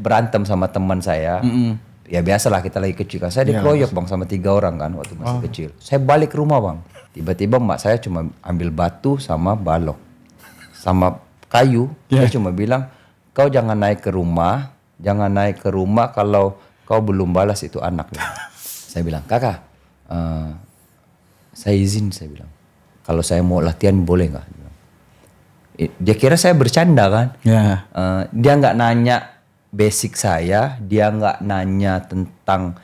berantem sama teman saya. Ya biasalah kita lagi kecil kan. Saya dikeroyok bang sama 3 orang kan waktu masih kecil. Saya balik ke rumah bang. Tiba-tiba emak saya cuma ambil batu sama balok. Sama kayu. Dia cuma bilang, kau jangan naik ke rumah. Jangan naik ke rumah kalau kau belum balas itu anak. Saya bilang, kakak. Saya izin saya bilang. Kalau saya mau latihan boleh nggak? Dia kira saya bercanda kan. Dia nggak nanya basic saya, dia nggak nanya tentang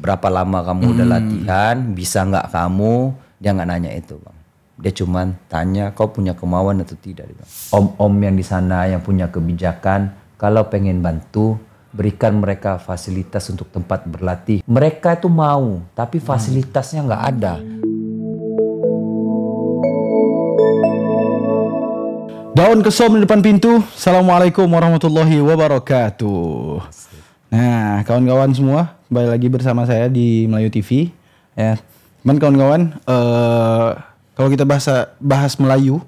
berapa lama kamu udah latihan, bisa nggak kamu, dia nggak nanya itu bang. Dia cuman tanya kau punya kemauan atau tidak. Om-om yang di sana yang punya kebijakan, kalau pengen bantu berikan mereka fasilitas untuk tempat berlatih. Mereka itu mau, tapi fasilitasnya nggak ada. Daun kesom di depan pintu. Assalamualaikum warahmatullahi wabarakatuh. Nah, kawan-kawan semua, kembali lagi bersama saya di Melayu TV. Ya, teman kawan-kawan, kalau kita bahas Melayu,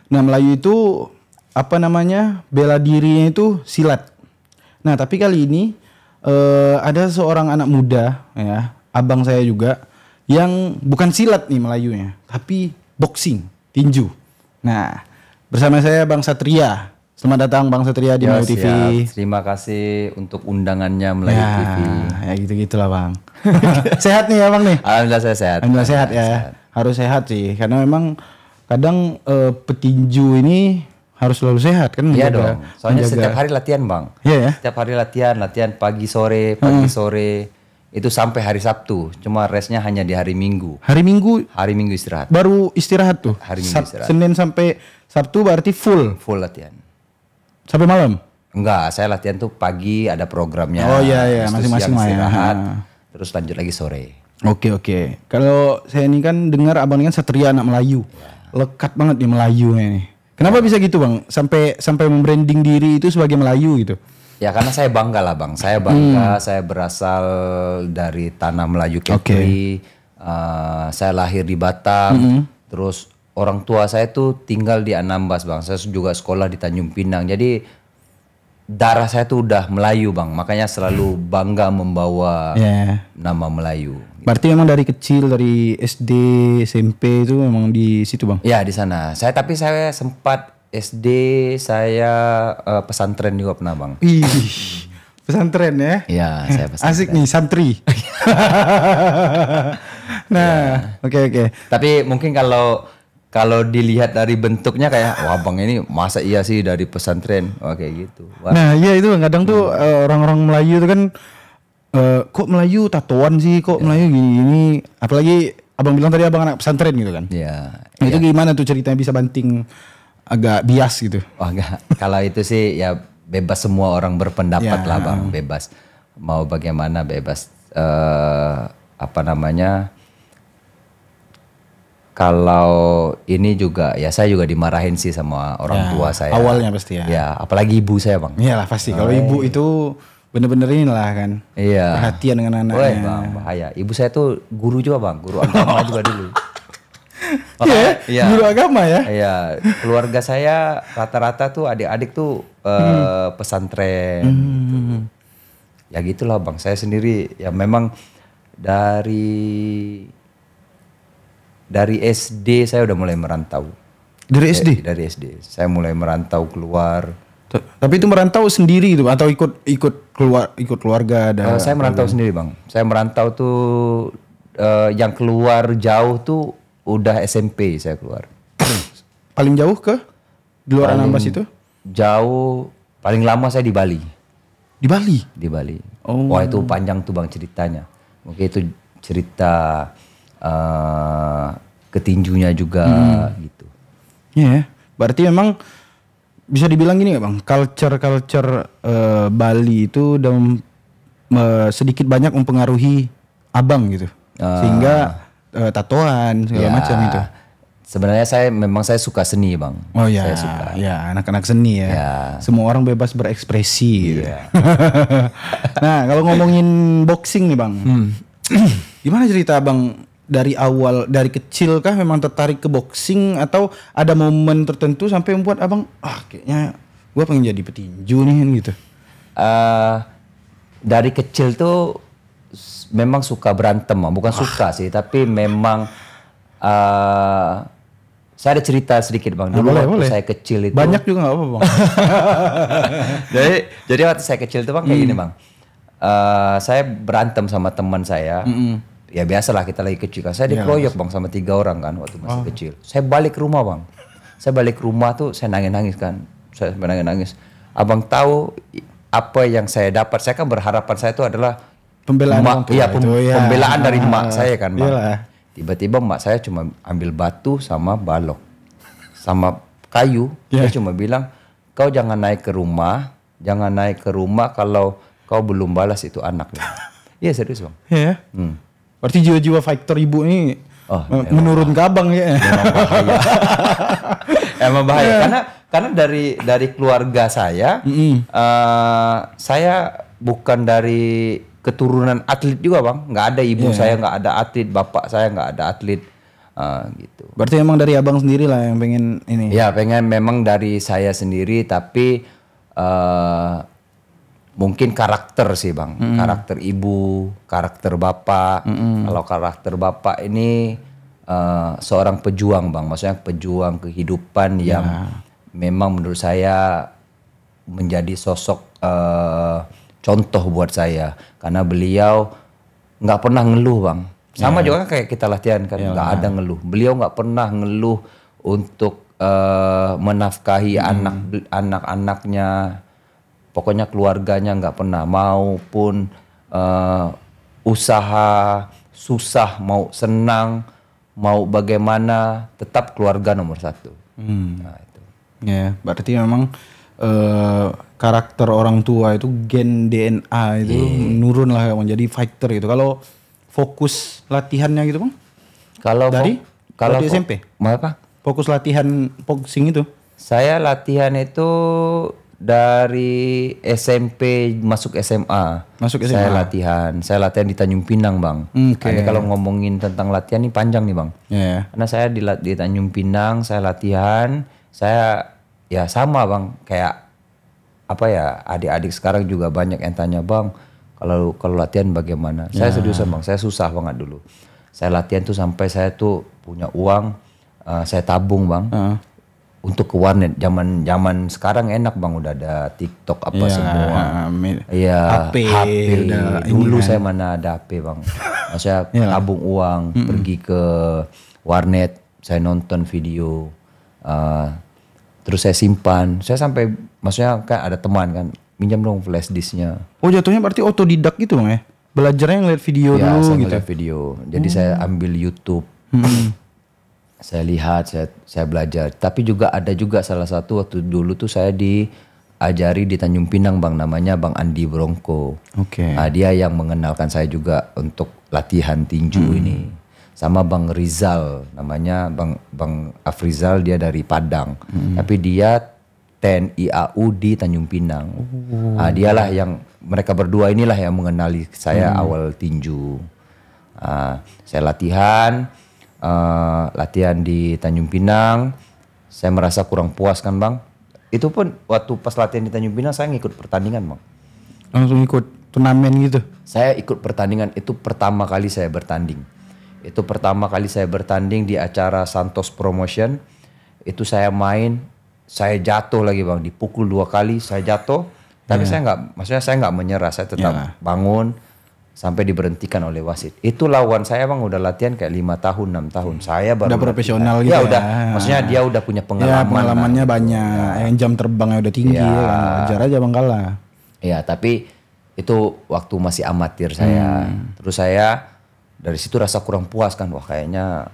nah Melayu itu apa namanya? Bela dirinya itu silat. Nah, tapi kali ini ada seorang anak muda, ya, abang saya juga, yang bukan silat nih Melayunya, tapi boxing, tinju. Nah, bersama saya Bang Satria. Selamat datang Bang Satria di Melayu TV. Terima kasih untuk undangannya Melayu TV. Ya gitu-gitulah Bang. Sehat nih ya Bang nih? Alhamdulillah saya sehat. Alhamdulillah sehat ya. Sehat. Harus sehat sih. Karena memang kadang petinju ini harus selalu sehat kan. Iya dong. Soalnya setiap hari latihan Bang. Iya ya. Setiap hari latihan pagi sore. Itu sampai hari Sabtu. Cuma restnya hanya di hari Minggu. Hari Minggu istirahat. Baru istirahat tuh. Hari Minggu istirahat. Senin sampai Sabtu berarti full latihan. Sampai malam? Enggak, saya latihan tuh pagi ada programnya. Oh iya, masing-masing istirahat. Terus lanjut lagi sore. Oke. Kalau saya ini kan dengar abang ini kan Satria anak Melayu. Lekat banget di Melayu ini. Kenapa bisa gitu Bang? Sampai membranding diri itu sebagai Melayu gitu? Ya karena saya bangga lah Bang. Saya bangga, saya berasal dari tanah Melayu Kepri. Saya lahir di Batam. Terus orang tua saya tuh tinggal di Anambas Bang. Saya juga sekolah di Tanjung Pinang. Jadi darah saya tuh udah Melayu Bang. Makanya selalu bangga membawa nama Melayu. Berarti memang dari kecil, dari SD, SMP itu memang di situ Bang? Ya di sana. Tapi saya sempat SD saya pesantren juga pernah Bang. Pesantren ya? Iya saya pesantren. Asik nih santri. Nah oke. Tapi mungkin kalau dilihat dari bentuknya kayak wah Bang ini masa iya sih dari pesantren. Kayak gitu. Wah. Nah iya itu kadang tuh orang-orang Melayu itu kan kok Melayu tatoan sih, kok Melayu gini. Apalagi abang bilang tadi abang anak pesantren gitu kan. Iya. Nah, itu gimana tuh ceritanya bisa banting agak bias gitu? Wah enggak. Kalau itu sih ya bebas semua orang berpendapat lah Bang. Bebas. Mau bagaimana bebas. Kalau ini juga ya saya juga dimarahin sih sama orang tua saya. Awalnya pasti ya. Ya apalagi ibu saya Bang. Iyalah pasti. Kalau ibu itu bener-bener inilah kan. Iya. Perhatian dengan anaknya. Boleh Bang, bahaya. Ibu saya tuh guru juga Bang, guru agama juga dulu. Iya. Guru agama ya. Iya. Keluarga saya rata-rata tuh adik-adik tuh pesantren. Gitu. Ya gitulah Bang. Saya sendiri ya memang dari SD saya udah mulai merantau. Dari SD? Dari SD. Saya mulai merantau keluar. Tapi itu merantau sendiri gitu atau ikut keluarga ada? Saya merantau sendiri Bang. Saya merantau tuh yang keluar jauh tuh udah SMP saya keluar. Paling jauh ke di luar Anambas itu? Jauh paling lama saya di Bali. Di Bali? Di Bali. Oh. Wah itu panjang tuh Bang ceritanya. Mungkin itu cerita ketinjunya juga gitu. Iya, berarti memang bisa dibilang gini gak Bang, culture Bali itu sedikit banyak mempengaruhi abang gitu, sehingga tatoan segala macam itu. Sebenarnya saya suka seni Bang. Oh ya, saya suka. Ya anak-anak seni ya. Semua orang bebas berekspresi. Gitu. Nah kalau ngomongin boxing nih Bang, gimana cerita Abang? Dari awal, dari kecil kah memang tertarik ke boxing atau ada momen tertentu sampai membuat abang kayaknya gue pengen jadi petinju nih gitu? dari kecil tuh memang suka berantem, Bang. Bukan suka sih, tapi memang saya ada cerita sedikit, Bang. Dulu waktu saya kecil itu banyak juga nggak apa-apa, Bang. jadi waktu saya kecil itu, Bang, kayak gini, Bang. Saya berantem sama teman saya. Ya biasalah kita lagi kecil kan. Saya dikeroyok, Bang, sama 3 orang kan waktu masih kecil. Saya balik ke rumah, Bang. Saya balik ke rumah tuh saya nangis-nangis kan. Saya nangis-nangis. Abang tahu apa yang saya dapat? Saya kan berharapan saya itu adalah pembelaan orang tua. Pembelaan dari emak saya kan, Bang. Tiba-tiba emak saya cuma ambil batu sama balok. Sama kayu. Dia cuma bilang, "Kau jangan naik ke rumah. Jangan naik ke rumah kalau kau belum balas itu anak." Iya, serius, Bang. Iya. Berarti jiwa-jiwa fighter ibu ini menurun ke abang ya. Memang bahaya. Emang bahaya karena dari keluarga saya, saya bukan dari keturunan atlet juga, Bang. Nggak ada ibu saya nggak ada atlet, bapak saya nggak ada atlet, gitu. Berarti emang dari abang sendiri lah yang pengen ini. Ya, pengen memang dari saya sendiri, tapi mungkin karakter sih, Bang. Karakter ibu, karakter bapak. Kalau karakter bapak ini seorang pejuang, Bang. Maksudnya pejuang kehidupan yang memang menurut saya menjadi sosok contoh buat saya. Karena beliau nggak pernah ngeluh, Bang. Sama juga kayak kita latihan kan, nggak ada ngeluh. Beliau nggak pernah ngeluh untuk menafkahi anak-anaknya. Pokoknya keluarganya nggak pernah, maupun usaha susah mau senang mau bagaimana tetap keluarga nomor 1. Nah, itu. Ya, berarti memang karakter orang tua itu gen DNA itu menurun lah menjadi fighter gitu. Kalau fokus latihannya gitu, Bang? Kalau di SMP? Apa? Fokus latihan boxing itu? Saya latihan itu dari SMP masuk SMA. Saya latihan di Tanjung Pinang, Bang. Ini kalau ngomongin tentang latihan ini panjang nih, Bang. Karena saya di Tanjung Pinang, saya latihan, saya ya sama, Bang, kayak apa ya, adik-adik sekarang juga banyak yang tanya, "Bang, kalau latihan bagaimana?" Saya seriusan, Bang, saya susah banget dulu. Saya latihan tuh sampai saya tuh punya uang, saya tabung, Bang. Untuk ke warnet. Zaman sekarang enak, Bang, udah ada TikTok apa semua. Iya, HP. Dulu saya mana ada HP, Bang. Saya tabung uang, pergi ke warnet, saya nonton video, terus saya simpan. Saya sampai, maksudnya kan ada teman kan, minjam dong flash disknya. Oh, jatuhnya berarti otodidak gitu, Bang, ya? Belajarnya ngeliat video dulu saya gitu. ngeliat video. Jadi saya ambil YouTube. Saya lihat, saya belajar. Tapi juga ada juga salah satu waktu dulu tuh saya diajari di Tanjung Pinang, Bang, namanya Bang Andi Bronco. Nah, dia yang mengenalkan saya juga untuk latihan tinju ini. Sama Bang Rizal, namanya Bang Afrizal, dia dari Padang. Tapi dia TNI AU di Tanjung Pinang. Nah, dialah yang, mereka berdua inilah yang mengenali saya awal tinju. Saya latihan di Tanjung Pinang, saya merasa kurang puas kan, Bang. Itu pun waktu pas latihan di Tanjung Pinang saya ngikut pertandingan, Bang. Langsung ikut turnamen gitu? Saya ikut pertandingan, itu pertama kali saya bertanding. Itu pertama kali saya bertanding di acara Santos Promotion. Itu saya main, saya jatuh lagi, Bang, dipukul 2 kali, saya jatuh. Tapi saya nggak menyerah, saya tetap bangun. Sampai diberhentikan oleh wasit. Itu lawan saya, Bang, udah latihan kayak 5 tahun, 6 tahun. Saya baru udah profesional gitu ya. Udah, maksudnya dia udah punya pengalaman. Ya, pengalamannya banyak. Yang jam terbangnya udah tinggi, wajar aja, Bang, kalah. Ya, tapi itu waktu masih amatir saya. Terus saya dari situ rasa kurang puas kan. Wah, kayaknya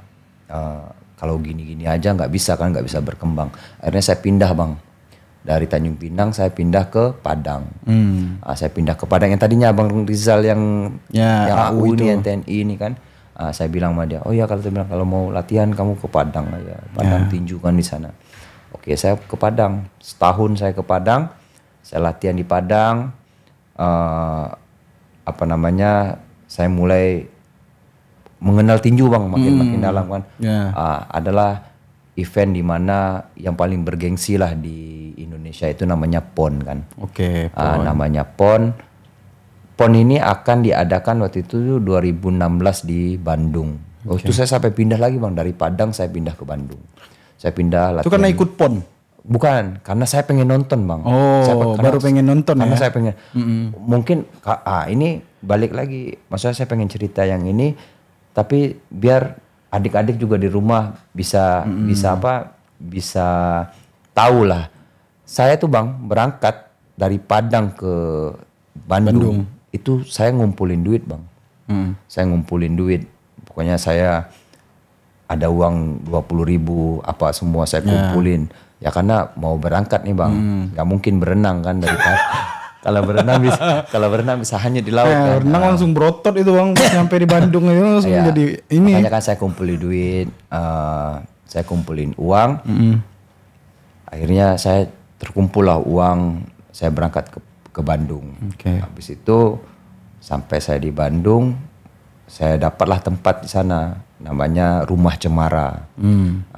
kalau gini-gini aja nggak bisa berkembang. Akhirnya saya pindah, Bang. Dari Tanjung Pinang saya pindah ke Padang. Saya pindah ke Padang yang tadinya Bang Rizal yang AU ini, yang TNI ini kan. Saya bilang sama dia, "Oh ya, kalau mau latihan kamu ke Padang aja. Padang tinju kan di sana." Oke, saya ke Padang. Setahun saya ke Padang. Saya latihan di Padang. Saya mulai mengenal tinju, Bang, makin dalam kan. Adalah event di mana yang paling bergengsi lah di Indonesia itu namanya PON kan. Oke, PON. Namanya PON. PON ini akan diadakan waktu itu 2016 di Bandung. Waktu itu saya sampai pindah lagi Bang, dari Padang saya pindah ke Bandung. Saya pindah latihan. Itu karena ikut PON? Bukan, karena saya pengen nonton Bang. Baru pengen nonton karena ya? Saya pengen, mungkin ini balik lagi, maksudnya saya pengen cerita yang ini, tapi biar adik-adik juga di rumah bisa tahu lah. Saya tuh Bang berangkat dari Padang ke Bandung. Itu saya ngumpulin duit Bang. Saya ngumpulin duit. Pokoknya saya ada uang 20.000 apa semua saya kumpulin. Ya karena mau berangkat nih Bang. Gak mungkin berenang kan dari kalau berenang bisa hanya di laut kan. Renang langsung berotot itu Bang. Nyampe di Bandung itu langsung jadi ini. Makanya kan saya kumpulin duit. Saya kumpulin uang. Akhirnya saya terkumpul lah uang. Saya berangkat ke Bandung. Habis itu sampai saya di Bandung, saya dapatlah tempat di sana namanya Rumah Cemara.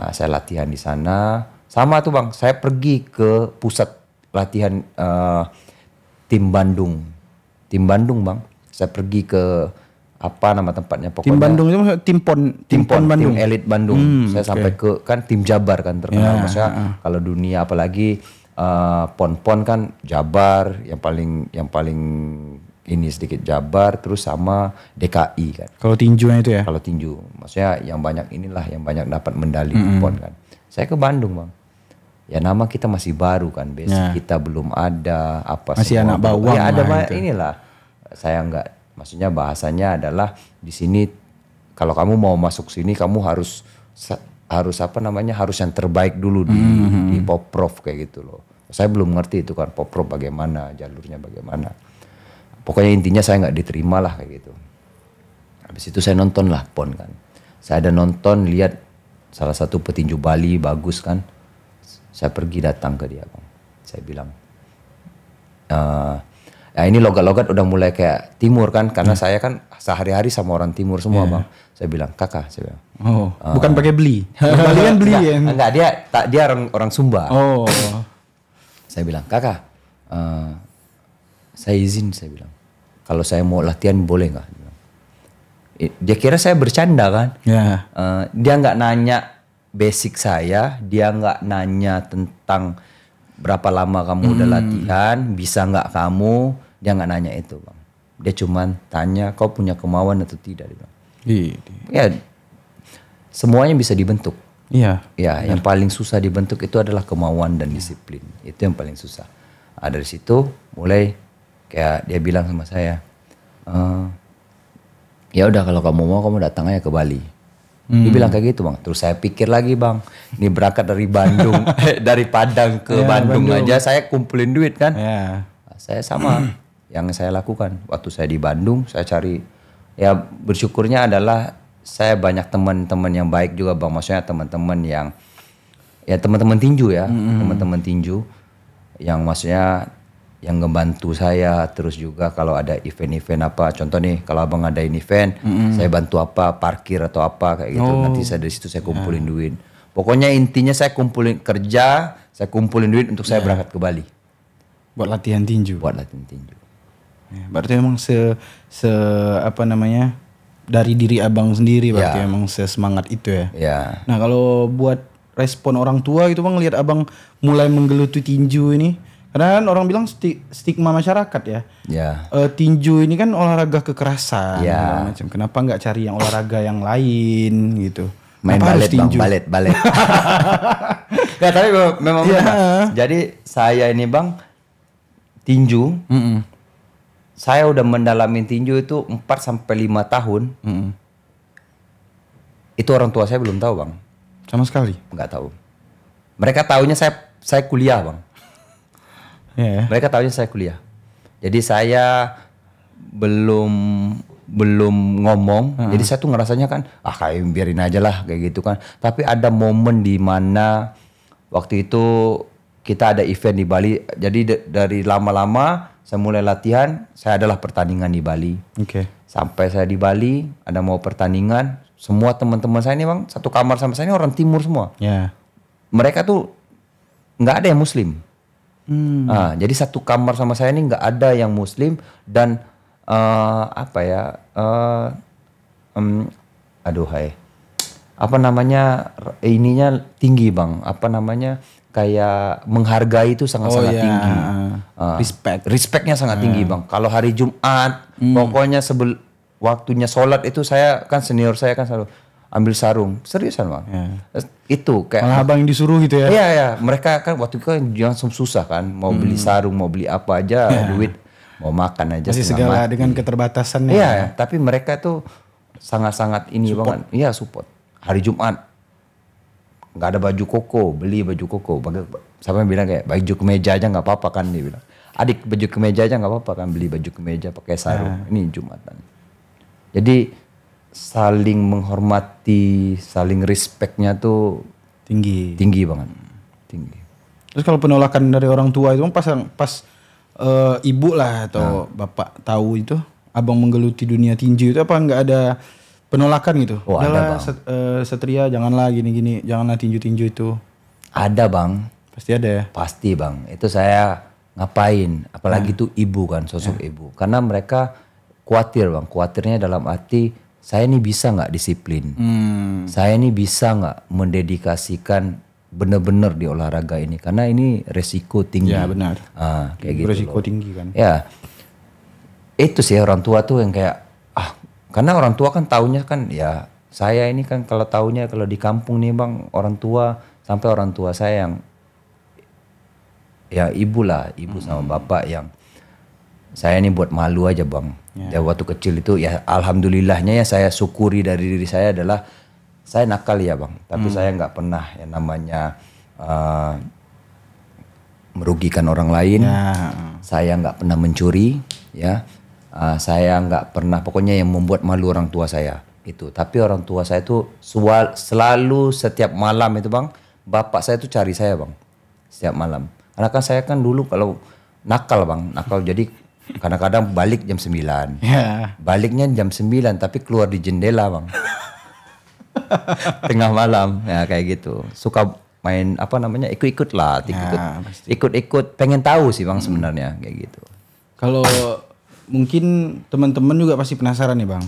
Saya latihan di sana. Sama tuh Bang, saya pergi ke pusat latihan tim Bandung. Tim Bandung Bang. Saya pergi ke apa nama tempatnya pokoknya. Tim Bandung itu tim PON Bandung. Tim elit Bandung. Saya sampai ke kan tim Jabar kan terkenal. Maksudnya kalau dunia apalagi PON-PON kan Jabar yang paling ini sedikit Jabar terus sama DKI kan. Kalau tinjunya itu ya? Kalau tinju, maksudnya yang banyak dapat medali di PON kan. Saya ke Bandung Bang. Ya nama kita masih baru kan, basic kita belum ada apa masih semua. Anak bawang. Ya ada itu. inilah. Saya maksudnya bahasanya adalah di sini kalau kamu mau masuk sini kamu harus harus yang terbaik dulu di Poprov kayak gitu loh. Saya belum ngerti itu kan Poprov bagaimana, jalurnya bagaimana. Pokoknya intinya saya nggak diterima lah kayak gitu. Habis itu saya nonton lah PON kan. Saya ada nonton lihat salah satu petinju Bali bagus kan. Saya pergi datang ke dia Bang. Saya bilang, ini logat-logat udah mulai kayak timur kan. Karena saya kan sehari-hari sama orang timur semua Bang. Saya bilang, kakak. Saya bilang, bukan pakai beli. Bali kan beli ya? Enggak, dia orang Sumba. Saya bilang, kakak, saya izin, saya bilang. Kalau saya mau latihan boleh nggak? Dia kira saya bercanda kan. Dia nggak nanya basic saya, dia nggak nanya tentang berapa lama kamu udah latihan, bisa nggak kamu, dia nggak nanya itu Bang. Dia cuman tanya kau punya kemauan atau tidak. Dia bilang. Ya semuanya bisa dibentuk. Ya yang paling susah dibentuk itu adalah kemauan dan disiplin. Itu yang paling susah. Dari situ mulai kayak dia bilang sama saya, ya udah kalau kamu mau kamu datang aja ke Bali. Dia bilang kayak gitu Bang. Terus saya pikir lagi Bang, ini berangkat dari Bandung, dari Padang ke Bandung aja saya kumpulin duit kan. Saya sama yang saya lakukan. Waktu saya di Bandung saya cari, ya bersyukurnya adalah saya banyak teman-teman yang baik juga Bang. Maksudnya teman-teman yang, ya teman-teman tinju ya. Teman-teman tinju yang maksudnya yang ngebantu saya, terus juga kalau ada event-event apa, contoh nih kalau abang ngadain event, saya bantu apa, parkir atau apa kayak gitu. Nanti saya dari situ saya kumpulin duit. Pokoknya intinya saya kumpulin kerja, saya kumpulin duit untuk saya berangkat ke Bali. Buat latihan tinju. Berarti memang dari diri abang sendiri berarti memang sesemangat itu ya. Nah kalau buat respon orang tua gitu Bang, lihat abang mulai menggeluti tinju ini. Karena kan orang bilang stigma masyarakat ya. Tinju ini kan olahraga kekerasan. Macam kenapa nggak cari yang olahraga yang lain gitu? Main balet Bang, balet. Ya tapi memang benar. Jadi saya ini Bang tinju. Saya udah mendalami tinju itu 4 sampai 5 tahun. Itu orang tua saya belum tahu Bang. Sama sekali? Nggak tahu. Mereka taunya saya kuliah Bang. Mereka tahunya saya kuliah. Jadi saya belum ngomong. Jadi saya tuh ngerasanya kan, kayak biarin aja lah kayak gitu kan. Tapi ada momen di mana waktu itu kita ada event di Bali. Jadi dari lama-lama saya mulai latihan, saya adalah pertandingan di Bali. Sampai saya di Bali, ada mau pertandingan, semua teman-teman saya ini Bang, satu kamar sama saya ini orang timur semua. mereka tuh nggak ada yang muslim. Jadi satu kamar sama saya ini nggak ada yang muslim dan ininya tinggi bang, kayak menghargai itu sangat-sangat tinggi. Respectnya sangat tinggi bang. Kalau hari Jumat pokoknya waktunya sholat itu saya kan senior saya kan selalu ambil sarung, seriusan bang. Itu kayak malah abang yang disuruh gitu ya. Iya, mereka kan waktu itu kan langsung susah kan, mau beli sarung, mau beli apa aja, duit, mau makan aja. Masih segala dengan keterbatasannya. Iya, tapi mereka tuh sangat-sangat ini banget. Iya, support. Hari Jumat nggak ada baju koko, beli baju koko. Sampai bilang kayak baju kemeja aja nggak apa-apa kan, dia bilang. Adik baju kemeja aja nggak apa-apa kan, beli baju kemeja pakai sarung. Ini Jumatan. Jadi saling menghormati, saling respectnya tuh tinggi banget, tinggi. Terus kalau penolakan dari orang tua itu pas ibu lah atau bapak tahu itu abang menggeluti dunia tinju itu, apa nggak ada penolakan gitu? Ada bang. Satria janganlah gini-gini, janganlah tinju-tinju itu. Ada bang. Pasti ada ya? Pasti bang. Itu saya ngapain? Apalagi tuh ibu kan, sosok ibu. Karena mereka khawatir bang. Khawatirnya dalam arti saya ini bisa nggak disiplin? Saya ini bisa nggak mendedikasikan benar-benar di olahraga ini? Karena ini resiko tinggi. Ya benar. Kayak gitu. Resiko tinggi kan? Ya. Itu sih orang tua tuh yang kayak karena orang tua kan taunya kan ya saya ini kan kalau taunya kalau di kampung nih bang, orang tua sampai orang tua saya yang ya ibu sama bapak yang saya ini buat malu aja bang. Ya waktu kecil itu ya alhamdulillahnya ya saya syukuri dari diri saya adalah saya nakal ya bang, tapi saya nggak pernah yang namanya merugikan orang lain. Saya nggak pernah mencuri ya. Saya nggak pernah, pokoknya yang membuat malu orang tua saya itu. Tapi orang tua saya itu selalu setiap malam itu bang, bapak saya itu cari saya bang, setiap malam. Karena kan saya kan dulu kalau nakal jadi kadang-kadang balik jam 9. Baliknya jam 9 tapi keluar di jendela bang. Tengah malam ya kayak gitu. Suka main ikut-ikut lah, ikut-ikut pengen tahu sih bang sebenarnya kayak gitu. Kalau mungkin teman-teman juga pasti penasaran nih bang,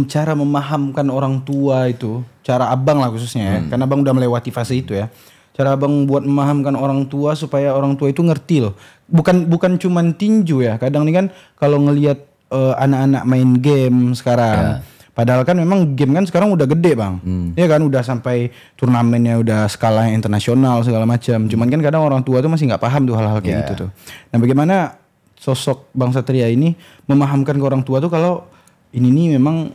cara memahamkan orang tua itu, cara abang lah khususnya ya, karena abang udah melewati fase itu ya. Cara abang buat memahamkan orang tua supaya orang tua itu ngerti loh. Bukan cuman tinju ya, kadang nih kan kalau ngelihat anak-anak main game sekarang. Padahal kan memang game kan sekarang udah gede bang, ya kan udah sampai turnamennya udah skala internasional segala macam. Cuman kan kadang orang tua tuh masih nggak paham tuh hal-hal kayak gitu tuh. Nah bagaimana sosok Bang Satria ini memahamkan ke orang tua tuh kalau ini nih memang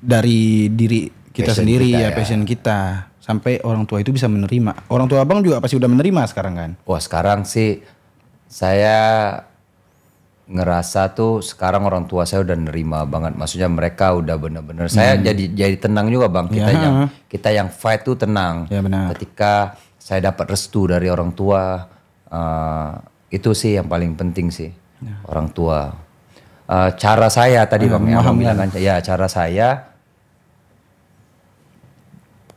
dari diri kita sendiri ya, passion kita, sampai orang tua itu bisa menerima. Orang tua abang juga pasti udah menerima sekarang kan? Wah sekarang sih saya ngerasa tuh sekarang orang tua saya udah nerima banget. Maksudnya mereka udah bener-bener saya jadi tenang juga bang. Kita yang fight tuh tenang. Ya, benar. Ketika saya dapat restu dari orang tua, itu sih yang paling penting sih, orang tua. Cara saya tadi bang yang bilang kan, ya cara saya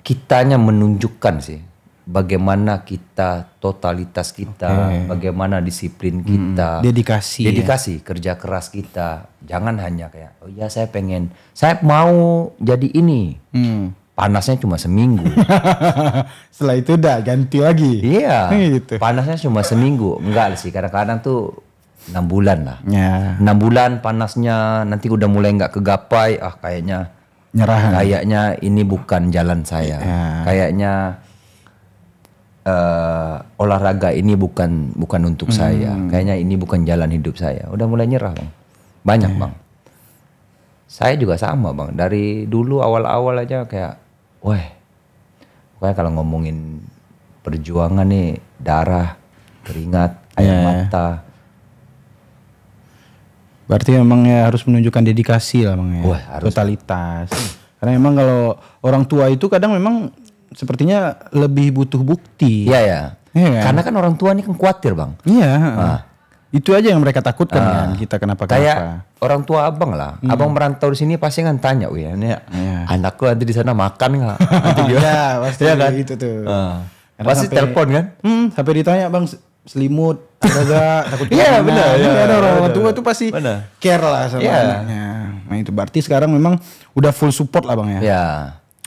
kitanya menunjukkan sih bagaimana kita, totalitas kita, bagaimana disiplin kita, dedikasi kerja keras kita. Jangan hanya kayak saya mau jadi ini. Panasnya cuma seminggu. Setelah itu udah ganti lagi. Iya. Gitu. Panasnya cuma seminggu. Enggak sih. Kadang-kadang tuh 6 bulan lah. 6 bulan panasnya. Nanti udah mulai nggak kegapai. Kayaknya nyerah. Kayaknya ini bukan jalan saya. Kayaknya olahraga ini bukan untuk saya. Kayaknya ini bukan jalan hidup saya. Udah mulai nyerah bang. Banyak bang. Saya juga sama bang. Dari dulu awal-awal aja kayak pokoknya kalau ngomongin perjuangan nih, darah, keringat, air mata. Berarti memang ya harus menunjukkan dedikasi lah bang ya. Totalitas. Karena memang kalau orang tua itu kadang memang sepertinya lebih butuh bukti. Iya. Karena kan orang tua ini kan khawatir bang. Iya. Itu aja yang mereka takutkan kan, kita kenapa. Kayak orang tua abang lah, abang merantau di sini pasti kan tanya, wih, ini anakku nanti di sana makan nggak? Nanti dia, pasti ya kan? Itu tuh. Pasti telepon kan? Sampai ditanya bang selimut ada gak? Takut Iya benar. Ada orang tua tuh pasti care lah sama anaknya. Nah itu berarti sekarang memang udah full support lah bang ya. Iya.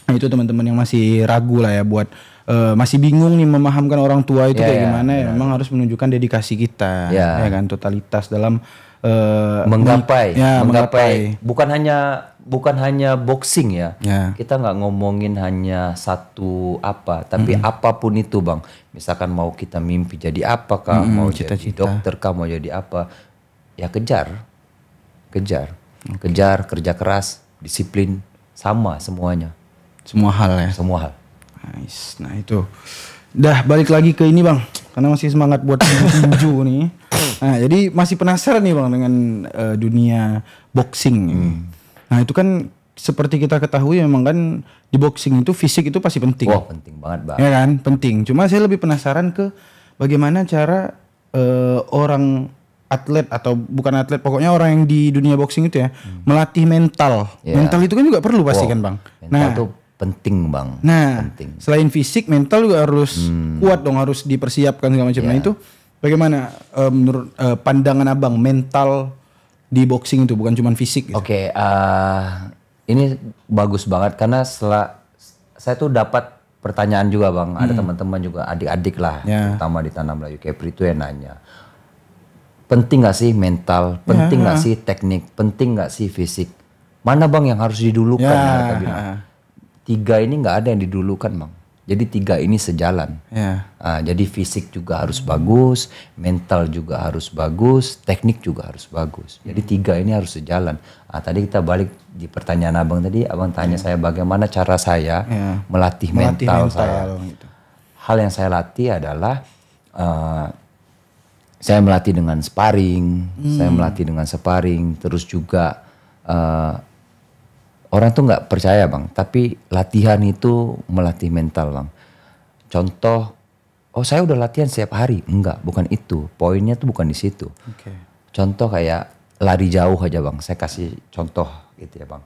Nah itu teman-teman yang masih ragu lah ya buat masih bingung nih memahamkan orang tua itu kayak gimana ya. Memang harus menunjukkan dedikasi kita ya kan, totalitas dalam menggapai bukan hanya boxing ya. Kita nggak ngomongin hanya satu tapi apapun itu bang, misalkan mau kita mimpi jadi apakah, mau cita-cita jadi dokter kah, mau jadi apa ya, kejar kerja keras, disiplin, sama semuanya, semua hal. Nice. Nah itu dah balik lagi ke ini bang, karena masih semangat buat tinju nih. Nah jadi masih penasaran nih bang dengan dunia boxing ini. Nah itu kan seperti kita ketahui memang kan di boxing itu fisik itu pasti penting. Wah penting banget bang. Ya kan, penting. Cuma saya lebih penasaran ke bagaimana cara orang atlet atau bukan atlet, pokoknya orang yang di dunia boxing itu ya melatih mental. Mental itu kan juga perlu pasti kan bang. Mental itu penting bang. Nah selain fisik, mental juga harus kuat dong, harus dipersiapkan segala macam. Nah itu bagaimana menurut pandangan abang mental di boxing itu, bukan cuma fisik gitu. Oke, ini bagus banget karena setelah saya tuh dapat pertanyaan juga bang, ada teman-teman juga adik-adik lah, terutama di Tanah Melayu Kepri itu yang nanya, penting gak sih mental, penting gak sih teknik, penting gak sih fisik, mana bang yang harus didulukan? Mereka bilang 3 ini gak ada yang didulukan bang, jadi 3 ini sejalan. Jadi fisik juga harus bagus, mental juga harus bagus, teknik juga harus bagus. Jadi 3 ini harus sejalan. Tadi kita balik di pertanyaan abang tadi, abang tanya saya bagaimana cara saya melatih mental saya. Gitu. Hal yang saya latih adalah saya melatih dengan sparring, terus juga orang tuh nggak percaya bang, tapi latihan itu melatih mental bang. Contoh, saya udah latihan setiap hari. Enggak, bukan itu. Poinnya tuh bukan di situ. Contoh kayak lari jauh aja bang. Saya kasih contoh gitu ya bang.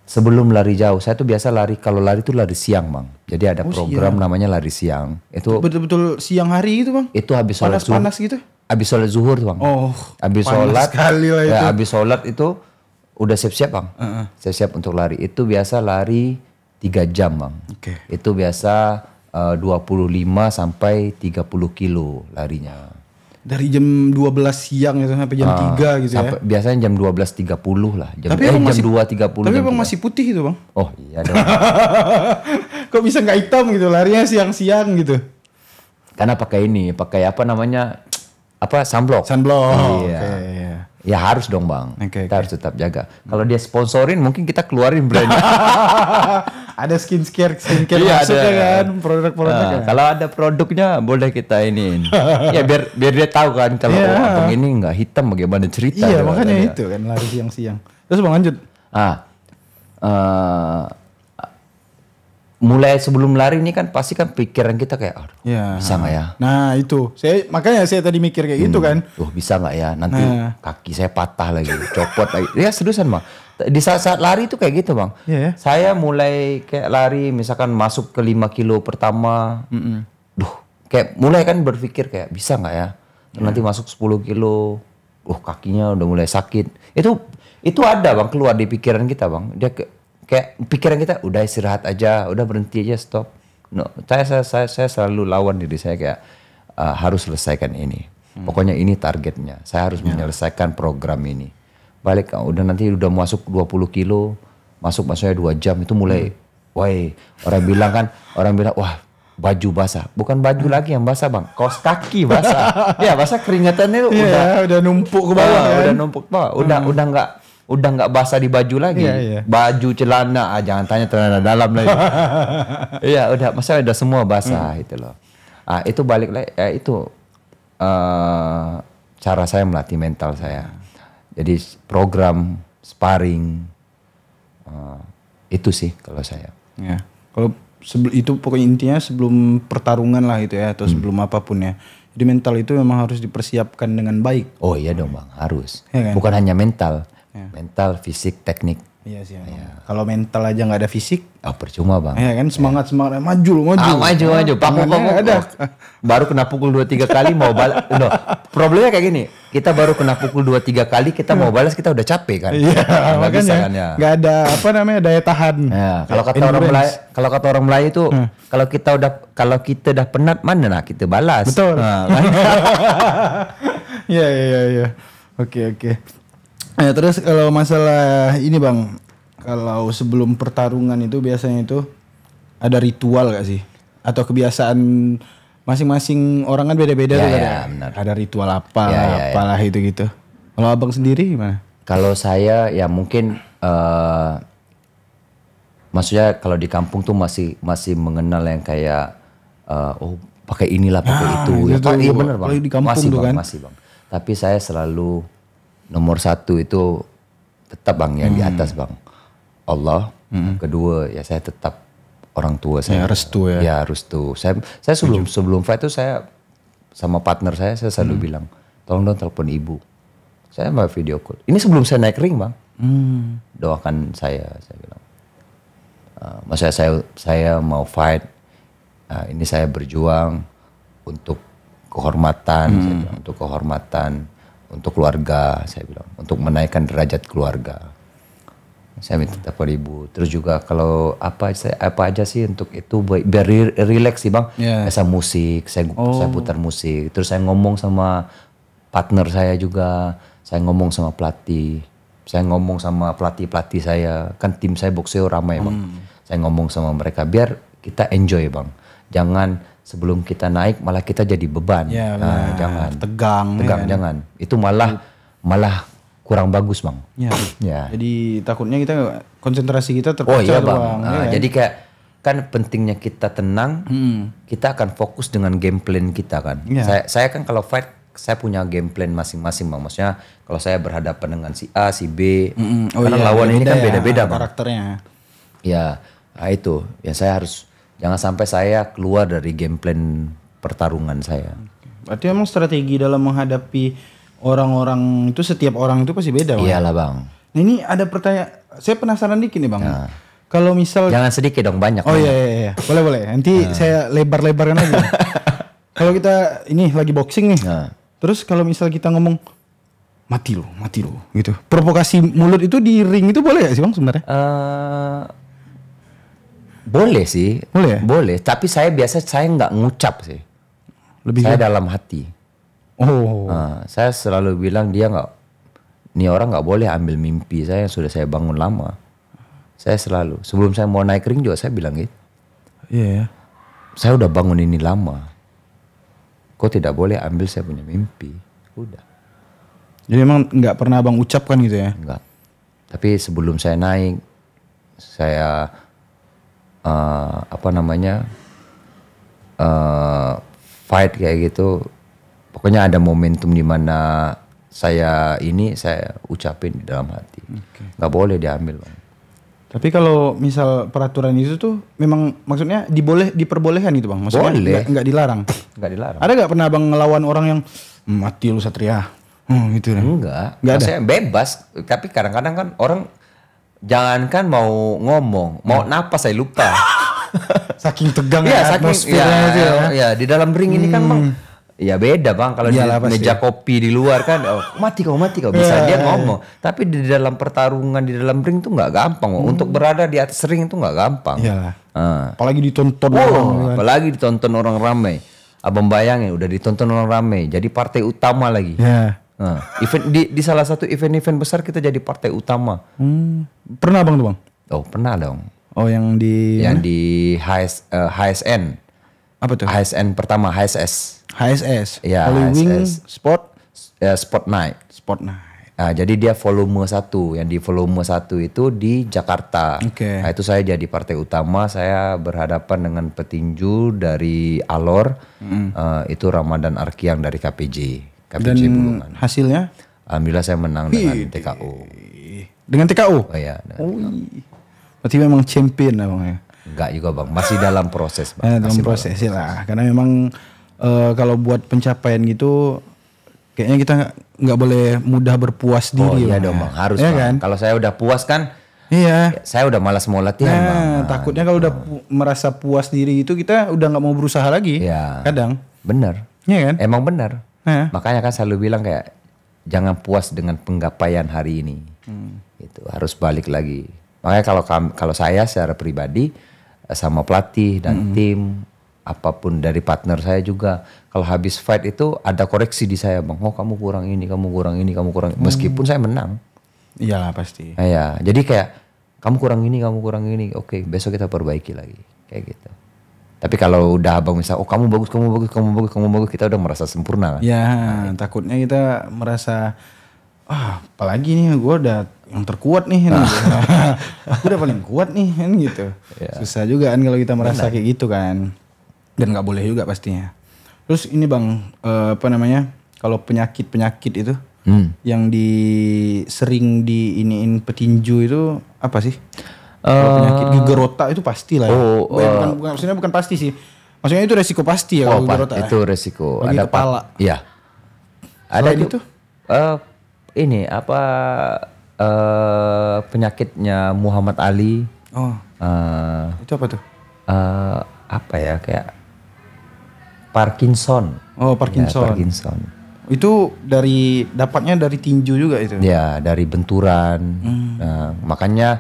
Sebelum lari jauh, saya tuh biasa lari, kalau lari tuh lari siang bang. Jadi ada program namanya lari siang. Itu betul-betul siang hari gitu bang? Itu habis sholat zuhur. Panas gitu? Habis sholat zuhur tuh bang. Habis sholat, habis sholat itu udah siap-siap bang. Siap-siap untuk lari. Itu biasa lari 3 jam bang. Itu biasa 25 sampai 30 kilo larinya. Dari jam 12 siang itu sampai jam 3 gitu ya? Biasanya jam 12.30 lah. Jam 2.30. Tapi abang masih putih itu bang? Oh iya dong. Kok bisa gak hitam gitu, larinya siang-siang gitu? Karena pakai apa namanya, sunblock. Iya. Ya harus dong bang, kita harus tetap jaga. Kalau dia sponsorin mungkin kita keluarin brandnya. Ada skincare masuknya kan, produk-produknya. Kalau ada produknya boleh kita iniin. Ya biar dia tahu kan kalau abang ini nggak hitam bagaimana cerita. Iya makanya itu kan lari siang-siang. Terus bang lanjut. Mulai sebelum lari ini kan pasti kan pikiran kita kayak bisa nggak ya? Nah itu makanya saya tadi mikir kayak gitu kan. Bisa nggak ya? Nanti kaki saya patah lagi, copot lagi. Ya seriusan bang. Di saat lari itu kayak gitu bang. Saya mulai kayak lari misalkan masuk ke 5 kilo pertama. Kayak mulai kan berpikir kayak bisa nggak ya? Nanti masuk 10 kilo, kakinya udah mulai sakit. Itu ada bang, keluar di pikiran kita bang. Dia kayak pikiran kita udah istirahat aja, udah berhenti aja, stop. No, saya selalu lawan diri saya kayak harus selesaikan ini. Pokoknya ini targetnya. Saya harus menyelesaikan program ini. Balik udah nanti udah masuk 20 kilo, masuknya 2 jam itu mulai orang bilang wah baju basah. Bukan baju lagi yang basah bang, kaos kaki basah. Ya basah keringatannya udah numpuk ke bawah kan? Udah numpuk ke bawah. Udah nggak basah di baju lagi. Baju, celana, jangan tanya celana dalam lagi. Iya, udah semua basah itu loh. Itu balik lagi, itu cara saya melatih mental saya. Jadi program sparring itu sih kalau saya. Kalau itu pokoknya intinya sebelum pertarungan lah itu ya, atau sebelum apapun ya. Jadi mental itu memang harus dipersiapkan dengan baik. Oh iya dong bang, harus. Ya kan? Bukan hanya mental, mental, fisik, teknik. Iya sih. Ya. Kalau mental aja nggak ada fisik, percuma bang. Iya kan semangat maju. Maju. Ada. Baru kena pukul 2-3 kali mau balas. No, problemnya kayak gini. Kita baru kena pukul 2-3 kali, kita mau balas kita udah capek kan. Iya. Makanya kan, ya. Nggak ada daya tahan. Ya, kalau kata orang Melayu itu kalau kita udah penat mana kita balas. Betul. Kan? Iya. Oke. Ya, terus kalau masalah ini bang, kalau sebelum pertarungan itu biasanya itu ada ritual gak sih? Atau kebiasaan masing-masing orang kan beda-beda tuh kan? Benar. Ada ritual apalah itu gitu. Kalau abang sendiri gimana? Kalau saya ya mungkin maksudnya kalau di kampung tuh masih mengenal yang kayak pakai inilah pakai itu. Iya benar bang. Di kampung masih tuh bang, kan? masih bang. Tapi saya selalu nomor 1 itu tetap bang yang di atas bang. Allah. Kedua ya saya tetap orang tua saya. Ya restu ya. Ya restu. Saya sebelum fight itu saya sama partner saya selalu bilang, tolong dong telepon ibu. Saya mau video call. Ini sebelum saya naik ring bang. Doakan saya bilang. Maksudnya saya mau fight. Ini saya berjuang untuk kehormatan, saya bilang, untuk kehormatan, untuk keluarga, saya bilang, untuk menaikkan derajat keluarga. Saya minta telepon ibu. Terus juga kalau apa aja sih untuk itu biar relax sih bang. Saya musik, saya putar musik. Terus saya ngomong sama partner saya juga, saya ngomong sama pelatih, saya ngomong sama pelatih saya. Kan tim saya boxeo ramai bang. Saya ngomong sama mereka biar kita enjoy bang. Jangan sebelum kita naik malah kita jadi beban. Jangan tegang jangan. Itu malah kurang bagus bang. Ya. Jadi takutnya kita konsentrasi kita terpecah bang. Jadi kayak kan pentingnya kita tenang. Kita akan fokus dengan game plan kita kan. Saya kan kalau fight saya punya game plan masing-masing bang. Maksudnya kalau saya berhadapan dengan si A, si B, karena lawan ini kan beda-beda bang. Karakternya. Ya, itu. Ya saya harus jangan sampai saya keluar dari game plan pertarungan saya. Berarti memang strategi dalam menghadapi orang-orang itu setiap orang itu pasti beda bang. Iyalah bang. Nah, ini ada pertanyaan, saya penasaran dikit nih bang. Kalau misal jangan sedikit dong, banyak. Iya. Boleh. Nanti saya lebar-lebarkan aja. Kalau kita ini lagi boxing nih. Terus kalau misal kita ngomong mati lo gitu. Provokasi mulut itu di ring itu boleh gak sih bang sebenarnya? Boleh sih. Boleh. Tapi saya nggak ngucap sih. Saya dalam hati. Saya selalu bilang ini orang nggak boleh ambil mimpi saya yang sudah saya bangun lama. Saya selalu sebelum saya mau naik ring juga saya bilang gitu. Iya. Saya udah bangun ini lama. Kok tidak boleh ambil saya punya mimpi? Udah. Jadi memang nggak pernah abang ucapkan gitu ya? Nggak. Tapi sebelum saya naik, saya fight kayak gitu. Pokoknya ada momentum di mana saya ucapin di dalam hati. Nggak boleh diambil bang. Tapi kalau misal peraturan itu tuh memang maksudnya diperbolehkan gitu bang? Maksudnya boleh. Nggak dilarang? Nggak dilarang. Ada nggak pernah abang ngelawan orang yang mati lu Satria? Gitu kan? Enggak ada. Saya bebas. Tapi kadang-kadang kan orang jangankan mau ngomong, mau napas saya lupa. Saking tegang atmosfernya itu ya. Ya di dalam ring ini kan bang. Ya beda bang, kalau di meja kopi di luar kan, mati kau bisa dia ngomong. Tapi di dalam pertarungan di dalam ring tuh nggak gampang. Untuk berada di atas ring itu nggak gampang. Apalagi ditonton apalagi ditonton orang ramai. Abang bayangin udah ditonton orang ramai, jadi partai utama lagi. Event di salah satu event besar kita jadi partai utama. Pernah bang tuh bang? Oh pernah dong. Oh yang di HSN. Apa tuh? HSN pertama HSS. Ya, Halloween Sport Night. Sport Night. Nah, jadi dia volume 1. Yang di volume 1 itu di Jakarta. Nah, itu saya jadi partai utama. Saya berhadapan dengan petinju dari Alor. Itu Ramadan Arkiang dari KPJ Bulungan. Hasilnya? Alhamdulillah saya menang dengan TKO. Dengan TKO? Oh iya. Berarti memang champion abang ya? Enggak juga bang, masih dalam proses bang. Dalam proses lah, karena memang kalau buat pencapaian gitu kayaknya kita nggak boleh mudah berpuas diri. Iya dong bang, harus ya bang. Kan? Kalau saya udah puas kan, iya. Saya udah malas mau latihan bang. Takutnya kalau udah merasa puas diri itu kita udah nggak mau berusaha lagi. Iya. Kadang. Bener. Iya kan? Emang bener. Makanya kan selalu bilang kayak jangan puas dengan penggapaian hari ini. Itu harus balik lagi. Makanya kalau saya secara pribadi sama pelatih dan tim, apapun dari partner saya juga, kalau habis fight itu ada koreksi di saya bang. Oh kamu kurang ini, kamu kurang ini, kamu kurang. Meskipun saya menang. Iyalah pasti. Iya, jadi kayak kamu kurang ini, kamu kurang ini. Oke, besok kita perbaiki lagi, kayak gitu. Tapi kalau udah abang misal, oh kamu bagus, kamu bagus, kamu bagus, kamu bagus, kita udah merasa sempurna kan? Ya, takutnya kita merasa, apalagi nih gue udah yang terkuat nih, aku udah paling kuat nih, kan gitu. Ya. Susah juga kan kalau kita merasa kayak gitu kan, dan nggak boleh juga pastinya. Terus ini bang, kalau penyakit itu, yang sering diiniin petinju itu apa sih? Penyakit geger otak itu pasti lah. Bukan pasti sih. Maksudnya itu resiko pasti ya kalau geger otak. Itu resiko. Ada kepala. Iya. Ada itu? Ini apa penyakitnya Muhammad Ali? Itu apa tuh? Apa ya kayak Parkinson. Oh Parkinson. Ya, Parkinson. Itu dapatnya dari tinju juga itu? Ya dari benturan. Nah, makanya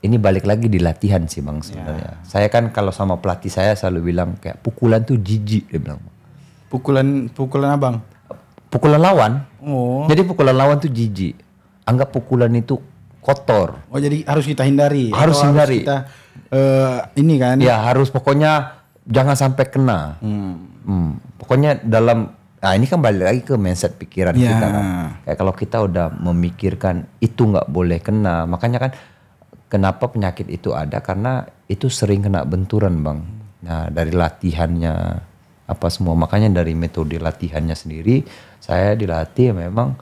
ini balik lagi di latihan sih bang sebenarnya. Saya kan kalau sama pelatih saya selalu bilang kayak pukulan tuh jijik dia bilang. Pukulan abang? Pukulan lawan. Oh. Jadi pukulan lawan tuh jijik. Anggap pukulan itu kotor. Oh jadi harus kita hindari. Harus hindari. Harus kita ini kan? Ya harus pokoknya jangan sampai kena. Pokoknya ini kan balik lagi ke mindset pikiran kita kan. Kayak kalau kita udah memikirkan itu nggak boleh kena, makanya kan kenapa penyakit itu ada karena itu sering kena benturan bang. Nah dari latihannya apa semua, makanya dari metode latihannya sendiri saya dilatih memang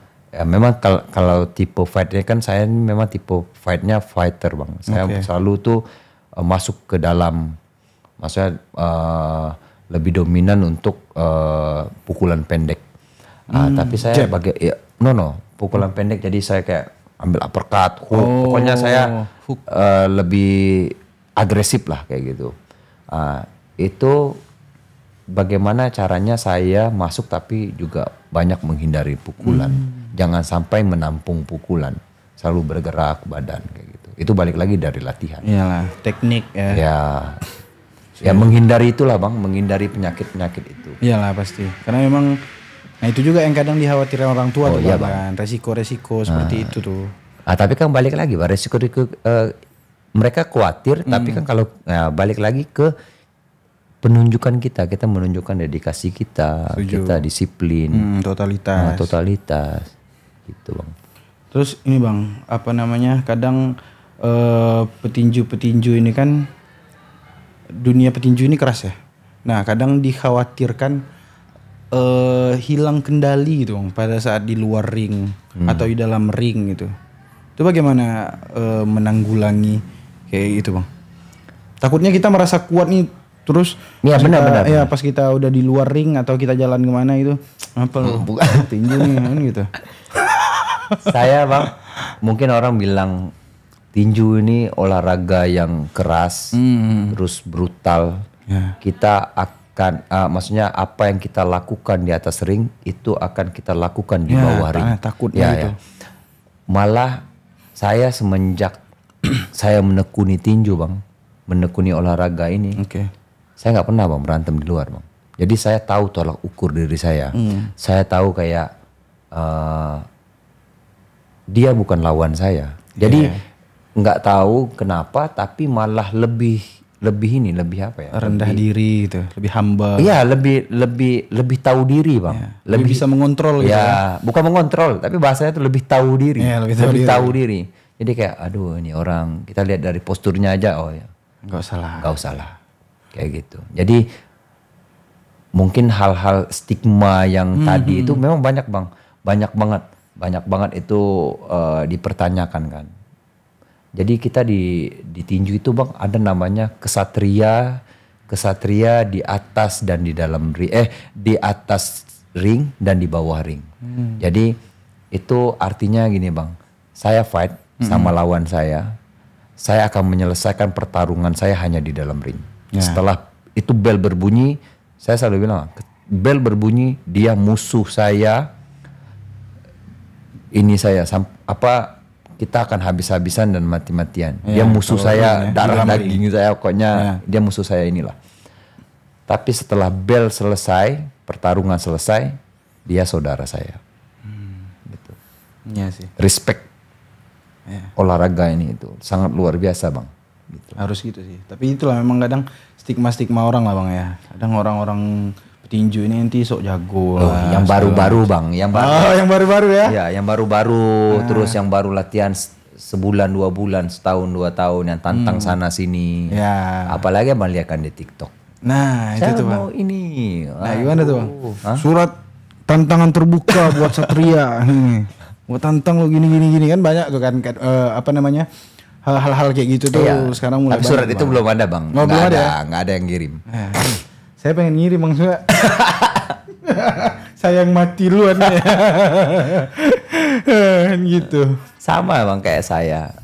kalau tipe fightnya kan saya memang tipe fightnya fighter bang. Saya selalu tuh masuk ke dalam, maksudnya lebih dominan untuk pukulan pendek. Tapi saya pukulan pendek. Jadi saya kayak ambil uppercut, hook. Pokoknya saya lebih agresif lah kayak gitu. Itu bagaimana caranya saya masuk tapi juga banyak menghindari pukulan. Jangan sampai menampung pukulan. Selalu bergerak badan kayak gitu. Itu balik lagi dari latihan. Iyalah, teknik ya. Ya menghindari itulah bang, menghindari penyakit-penyakit itu. Iyalah pasti, karena memang, nah itu juga yang kadang dikhawatirkan orang tua tuh bang, resiko-resiko seperti itu tuh. Tapi kan balik lagi bang, resiko mereka khawatir, tapi kan kalau balik lagi ke penunjukan kita menunjukkan dedikasi kita, kita disiplin, totalitas, gitu bang. Terus ini bang, kadang petinju ini kan, dunia petinju ini keras ya. Nah kadang dikhawatirkan hilang kendali gitu bang pada saat di luar ring atau di dalam ring gitu. Itu bagaimana menanggulangi kayak gitu bang? Takutnya kita merasa kuat nih terus benar. Ya pas kita udah di luar ring atau kita jalan kemana itu apa bukan tinju nih kan gitu. Saya bang, mungkin orang bilang tinju ini olahraga yang keras, terus brutal. Kita akan, maksudnya apa yang kita lakukan di atas ring itu akan kita lakukan di bawah ring. Takutnya itu. Malah saya semenjak saya menekuni tinju bang, menekuni olahraga ini, saya nggak pernah bang berantem di luar bang. Jadi saya tahu tolak ukur diri saya. Saya tahu kayak dia bukan lawan saya. Jadi nggak tahu kenapa tapi malah lebih apa ya, rendah diri gitu, lebih humble. Iya, lebih tahu diri bang, lebih bisa mengontrol gitu bukan mengontrol tapi bahasanya itu lebih tahu diri, lebih tahu diri. Jadi kayak aduh ini orang, kita lihat dari posturnya aja, nggak usah lah kayak gitu. Jadi mungkin hal-hal stigma yang tadi itu memang banyak bang, banyak banget itu dipertanyakan kan. Jadi kita di tinju itu bang ada namanya kesatria, kesatria di atas dan di dalam di atas ring dan di bawah ring. Jadi itu artinya gini bang, saya fight sama lawan saya akan menyelesaikan pertarungan saya hanya di dalam ring. Setelah itu bel berbunyi, saya selalu bilang bel berbunyi dia musuh saya, ini saya kita akan habis-habisan dan mati-matian. Dia musuh saya, darah daging saya pokoknya dia musuh saya inilah. Tapi setelah bel selesai, pertarungan selesai, dia saudara saya. Gitu. Iya sih. Respect olahraga ini itu sangat luar biasa bang. Gitu. Harus gitu sih. Tapi itulah memang kadang stigma orang lah bang ya. Kadang orang-orang petinju ini nanti sok jago lah. Yang baru-baru bang, yang baru-baru ya? Ya, yang baru-baru, terus yang baru latihan sebulan, 2 bulan, setahun, 2 tahun, yang tantang sana sini. Ya. Apalagi abang lihat kan di TikTok. Nah saya itu tuh bang. mau ini. Nah gimana tuh bang? Surat tantangan terbuka buat Satria. Buat tantang lo gini kan banyak tuh kan hal-hal kayak gitu tuh sekarang mulai. Tapi surat itu belum ada bang. Nggak ada yang kirim. Saya pengen ngirim bang Surat. Sayang mati luan ya. Gitu. Sama bang kayak saya.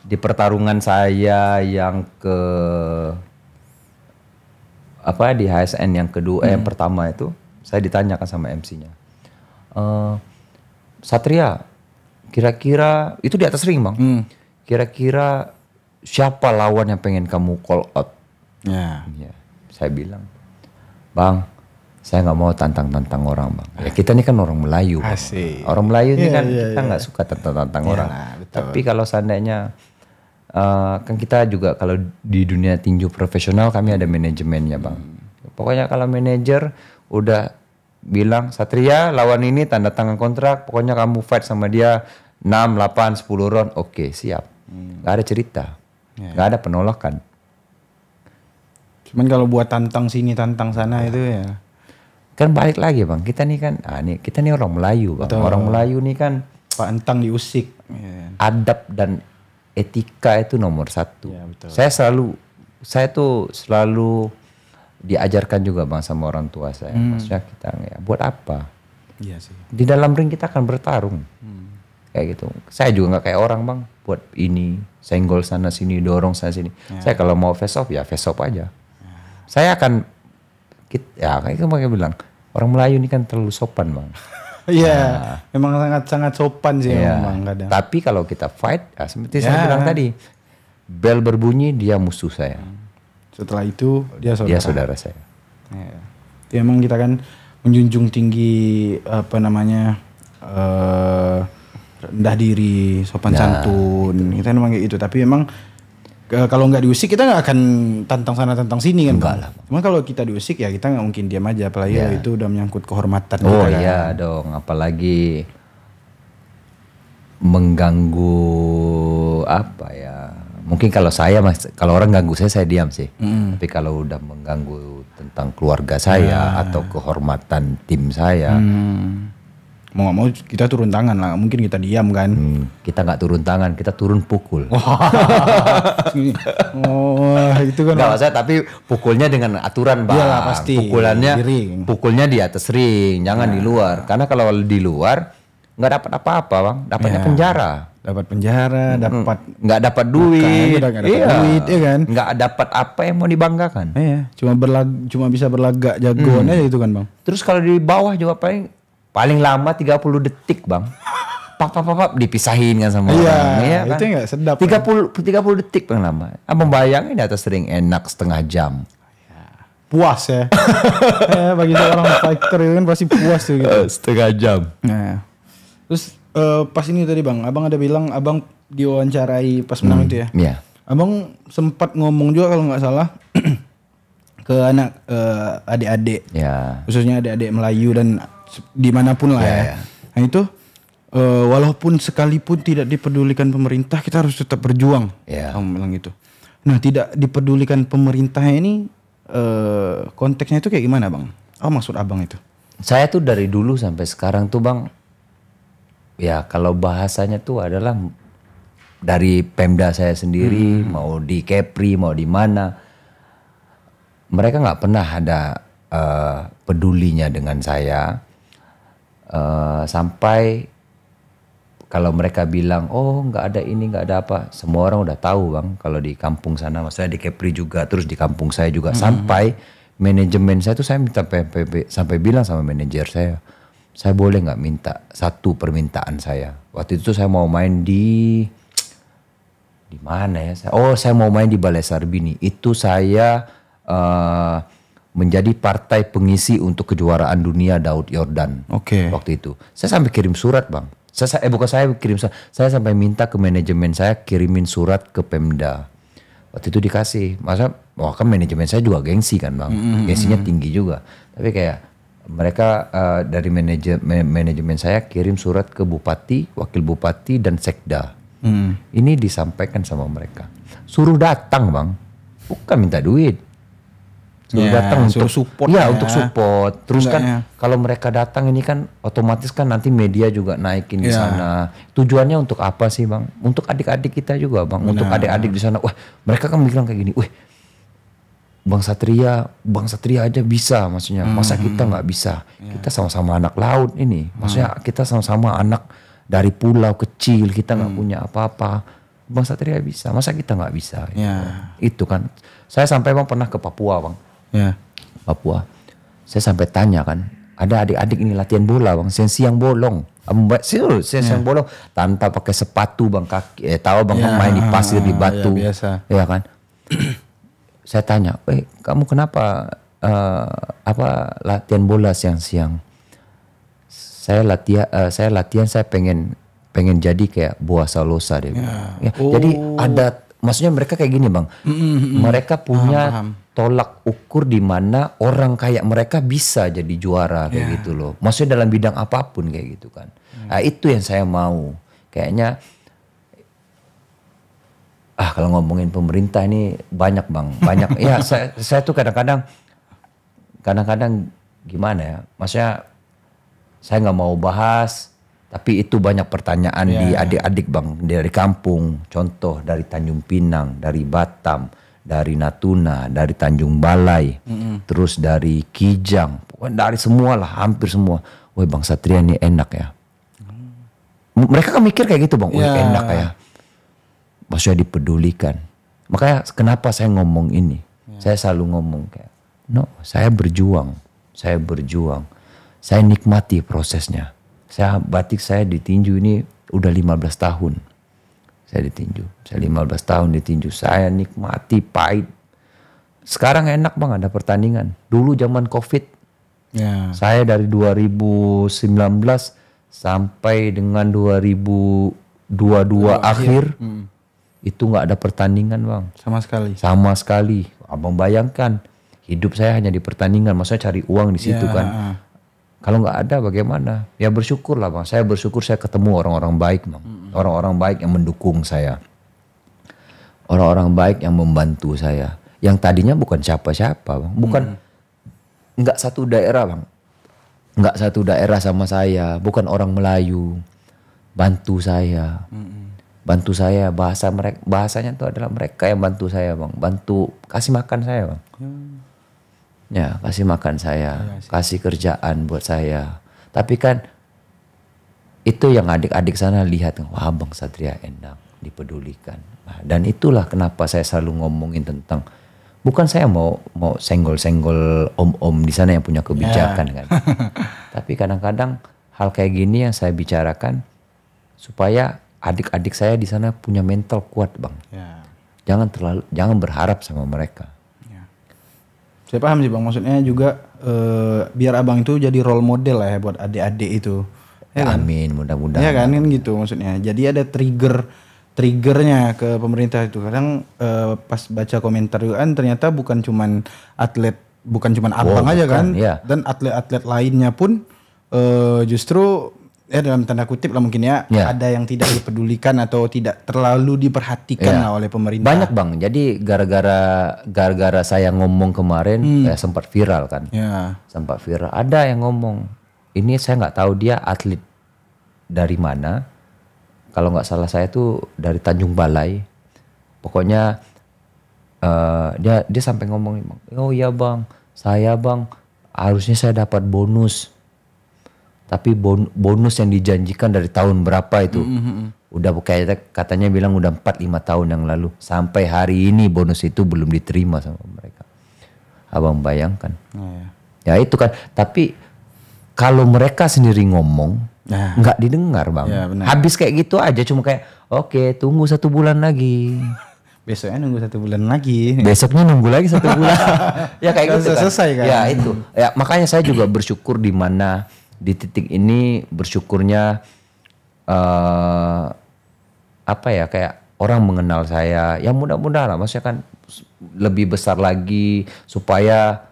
Di pertarungan saya yang di HSN yang kedua, yang pertama itu saya ditanyakan sama MC-nya. Satria, kira-kira itu di atas ring bang. Kira-kira siapa lawan yang pengen kamu call out? Ya. Saya bilang, bang, saya nggak mau tantang orang bang. Ya kita ini kan orang Melayu. Orang Melayu ini kan kita nggak suka tantang orang. Betul. Tapi kalau seandainya kan kita juga kalau di dunia tinju profesional kami ada manajemennya bang. Pokoknya kalau manajer udah bilang Satria lawan ini tanda tangan kontrak, pokoknya kamu fight sama dia 6, 8, 10 round, oke, siap. Gak ada cerita, gak ada penolakan. Cuman kalau buat tantang sini tantang sana itu ya. Kan balik lagi bang, kita nih kan, kita nih orang Melayu bang. Betul. Orang Melayu nih kan Pak Entang diusik. Adab dan etika itu nomor 1. Ya, saya tuh selalu diajarkan juga bang sama orang tua saya. Maksudnya kita buat apa? Iya sih. Di dalam ring kita akan bertarung. Kayak gitu. Saya juga nggak kayak orang bang. Buat ini, senggol sana sini, dorong sana sini. Saya kalau mau face off ya face off aja. Saya akan, kayak kamu bilang, orang Melayu ini kan terlalu sopan bang. Iya, memang sangat sopan sih memang kadang. Tapi kalau kita fight, seperti saya bilang tadi, bel berbunyi dia musuh saya. Setelah itu dia saudara saya. Ya, emang kita kan menjunjung tinggi rendah diri, sopan santun. Kita memang kayak gitu. Tapi memang kalau nggak diusik kita nggak akan tantang sana tantang sini kan. Enggak lah. Cuma kalau kita diusik ya kita nggak mungkin diam aja. Apalagi itu udah menyangkut kehormatan. Oh iya dong. Apalagi mengganggu mungkin kalau kalau orang ganggu saya diam sih. Tapi kalau udah mengganggu tentang keluarga saya atau kehormatan tim saya, mau nggak mau kita turun tangan lah. Mungkin kita diam kan. Kita nggak turun tangan, kita turun pukul. Itu kan. Nggak saya, tapi pukulnya dengan aturan bang. Iyalah, pasti. Pukulnya di atas ring, jangan di luar. Karena kalau di luar nggak dapat apa-apa bang, dapatnya penjara. Dapat penjara, nggak dapat duit, duit ya kan? Nggak dapat apa yang mau dibanggakan. Iya, cuma bisa berlagak jagoan aja itu kan bang. Terus kalau di bawah juga paling lama 30 detik bang. Pap dipisahin kan sama orang. Iya kan? Itu nggak sedap. 30 detik paling lama. Abang bayangin di atas ring enak setengah jam. Puas ya. Bagi seorang fighter itu kan pasti puas tuh gitu. Setengah jam. Nah. Terus pas ini tadi bang, abang ada bilang abang diwawancarai pas menang itu ya. Iya. Abang sempat ngomong juga kalau nggak salah ke adik-adik, khususnya adik-adik Melayu dan dimanapun lah ya. Nah itu walaupun sekalipun tidak dipedulikan pemerintah, kita harus tetap berjuang. Abang bilang gitu. Nah tidak dipedulikan pemerintahnya ini konteksnya itu kayak gimana bang? Apa maksud abang itu? Saya tuh dari dulu sampai sekarang tuh bang. Ya kalau bahasanya tuh adalah dari Pemda saya sendiri, mau di Kepri, mau di mana. mereka nggak pernah ada pedulinya dengan saya sampai kalau mereka bilang oh nggak ada ini nggak ada apa, semua orang udah tahu bang kalau di kampung sana, maksudnya di Kepri juga, terus di kampung saya juga sampai manajemen saya tuh saya minta sampai bilang sama manajer saya boleh nggak minta satu permintaan saya. Waktu itu saya mau main di mana ya? Saya mau main di Balai Sarbini. Itu saya menjadi partai pengisi untuk kejuaraan dunia Daud Yordan. Waktu itu. Saya sampai kirim surat bang. Bukan saya kirim surat. Saya sampai minta ke manajemen saya kirimin surat ke Pemda. Waktu itu dikasih. Masa kan manajemen saya juga gengsi kan bang. Gengsinya tinggi juga. Tapi kayak mereka dari manajemen saya kirim surat ke bupati, wakil bupati dan sekda. Ini disampaikan sama mereka. Suruh datang bang, bukan minta duit. Suruh datang untuk support. Ya untuk support. Terus kan kalau mereka datang ini kan otomatis kan nanti media juga naikin di sana. Tujuannya untuk apa sih bang? Untuk adik-adik kita juga bang. Untuk adik-adik di sana. Wah mereka kan bilang kayak gini. Wih Bang Satria aja bisa, maksudnya masa kita nggak bisa? Kita sama-sama anak laut ini, maksudnya kita sama-sama anak dari pulau kecil, kita nggak punya apa-apa. Bang Satria bisa, masa kita nggak bisa? Itu kan, saya sampai bang pernah ke Papua bang, Papua. Saya sampai tanya kan, ada adik-adik ini latihan bola bang, siang bolong, siang bolong tanpa pakai sepatu bang, kaki, tahu bang main di pasir di batu, ya kan? Saya tanya, kamu kenapa latihan bola siang-siang? Saya latihan, saya pengen jadi kayak Boa Salosa deh. Jadi ada, maksudnya mereka kayak gini bang. Mereka punya tolak ukur di mana orang kayak mereka bisa jadi juara kayak gitu loh. Maksudnya dalam bidang apapun kayak gitu kan. Nah, itu yang saya mau. Kayaknya kalau ngomongin pemerintah ini banyak bang, banyak. Ya saya tuh kadang-kadang gimana ya, maksudnya saya nggak mau bahas, tapi itu banyak pertanyaan di adik-adik bang dari kampung, contoh dari Tanjung Pinang, dari Batam, dari Natuna, dari Tanjung Balai, terus dari Kijang, dari semua lah, hampir semua. Woi Bang Satria ini enak ya. Mereka kan mikir kayak gitu bang, enak ya. Maksudnya dipedulikan. Makanya kenapa saya ngomong ini. Saya selalu ngomong kayak, saya berjuang. Saya nikmati prosesnya. Batik saya ditinju ini udah 15 tahun. Saya ditinju. Saya 15 tahun ditinju. Saya nikmati pahit. Sekarang enak bang ada pertandingan. Dulu zaman COVID. Saya dari 2019 sampai dengan 2022 akhir. Itu nggak ada pertandingan bang. Sama sekali. Abang bayangkan hidup saya hanya di pertandingan. Maksudnya cari uang di situ kan. Kalau nggak ada bagaimana? Ya bersyukur lah bang. Saya bersyukur saya ketemu orang-orang baik bang. Orang-orang baik yang mendukung saya. Orang-orang baik yang membantu saya. Yang tadinya bukan siapa-siapa bang. Bukan nggak satu daerah bang. Nggak satu daerah sama saya. Bukan orang Melayu. Bantu saya. Bantu saya, bahasanya itu adalah mereka yang bantu saya bang, bantu kasih makan saya bang, ya kasih makan saya, kasih kerjaan buat saya. Tapi kan itu yang adik-adik sana lihat, wah Bang Satria enak, dipedulikan. Dan itulah kenapa saya selalu ngomongin tentang, bukan saya mau senggol-senggol om-om di sana yang punya kebijakan kan, tapi kadang-kadang hal kayak gini yang saya bicarakan supaya adik-adik saya di sana punya mental kuat bang. Jangan berharap sama mereka. Saya paham sih bang, maksudnya juga biar abang itu jadi role model lah ya buat adik-adik itu. Amin, mudah-mudahan. Ya kan gitu maksudnya. Jadi ada triggernya ke pemerintah itu. Kadang pas baca komentar juga kan ternyata bukan cuman abang aja kan, dan atlet-atlet lainnya pun justru dalam tanda kutip lah mungkin ada yang tidak dipedulikan atau tidak terlalu diperhatikan lah oleh pemerintah. Banyak bang, jadi gara-gara saya ngomong kemarin sempat viral kan. Sempat viral, ada yang ngomong, ini saya nggak tahu dia atlet dari mana. Kalau nggak salah saya tuh dari Tanjung Balai. Pokoknya dia sampai ngomong, oh iya bang, saya bang harusnya saya dapat bonus, tapi bonus yang dijanjikan dari tahun berapa itu, udah katanya bilang udah 4-5 tahun yang lalu, sampai hari ini bonus itu belum diterima sama mereka. Abang bayangkan, ya itu kan. Tapi kalau mereka sendiri ngomong, nggak didengar bang. Ya, habis kayak gitu aja, cuma kayak oke, tunggu 1 bulan lagi. Besoknya nunggu 1 bulan lagi. Besoknya nunggu lagi 1 bulan. Ya kayak gitu kan. Selesai kan. Ya itu. Ya makanya saya juga bersyukur di mana di titik ini bersyukurnya apa ya, kayak orang mengenal saya. Ya mudah-mudahan lah, maksudnya kan lebih besar lagi supaya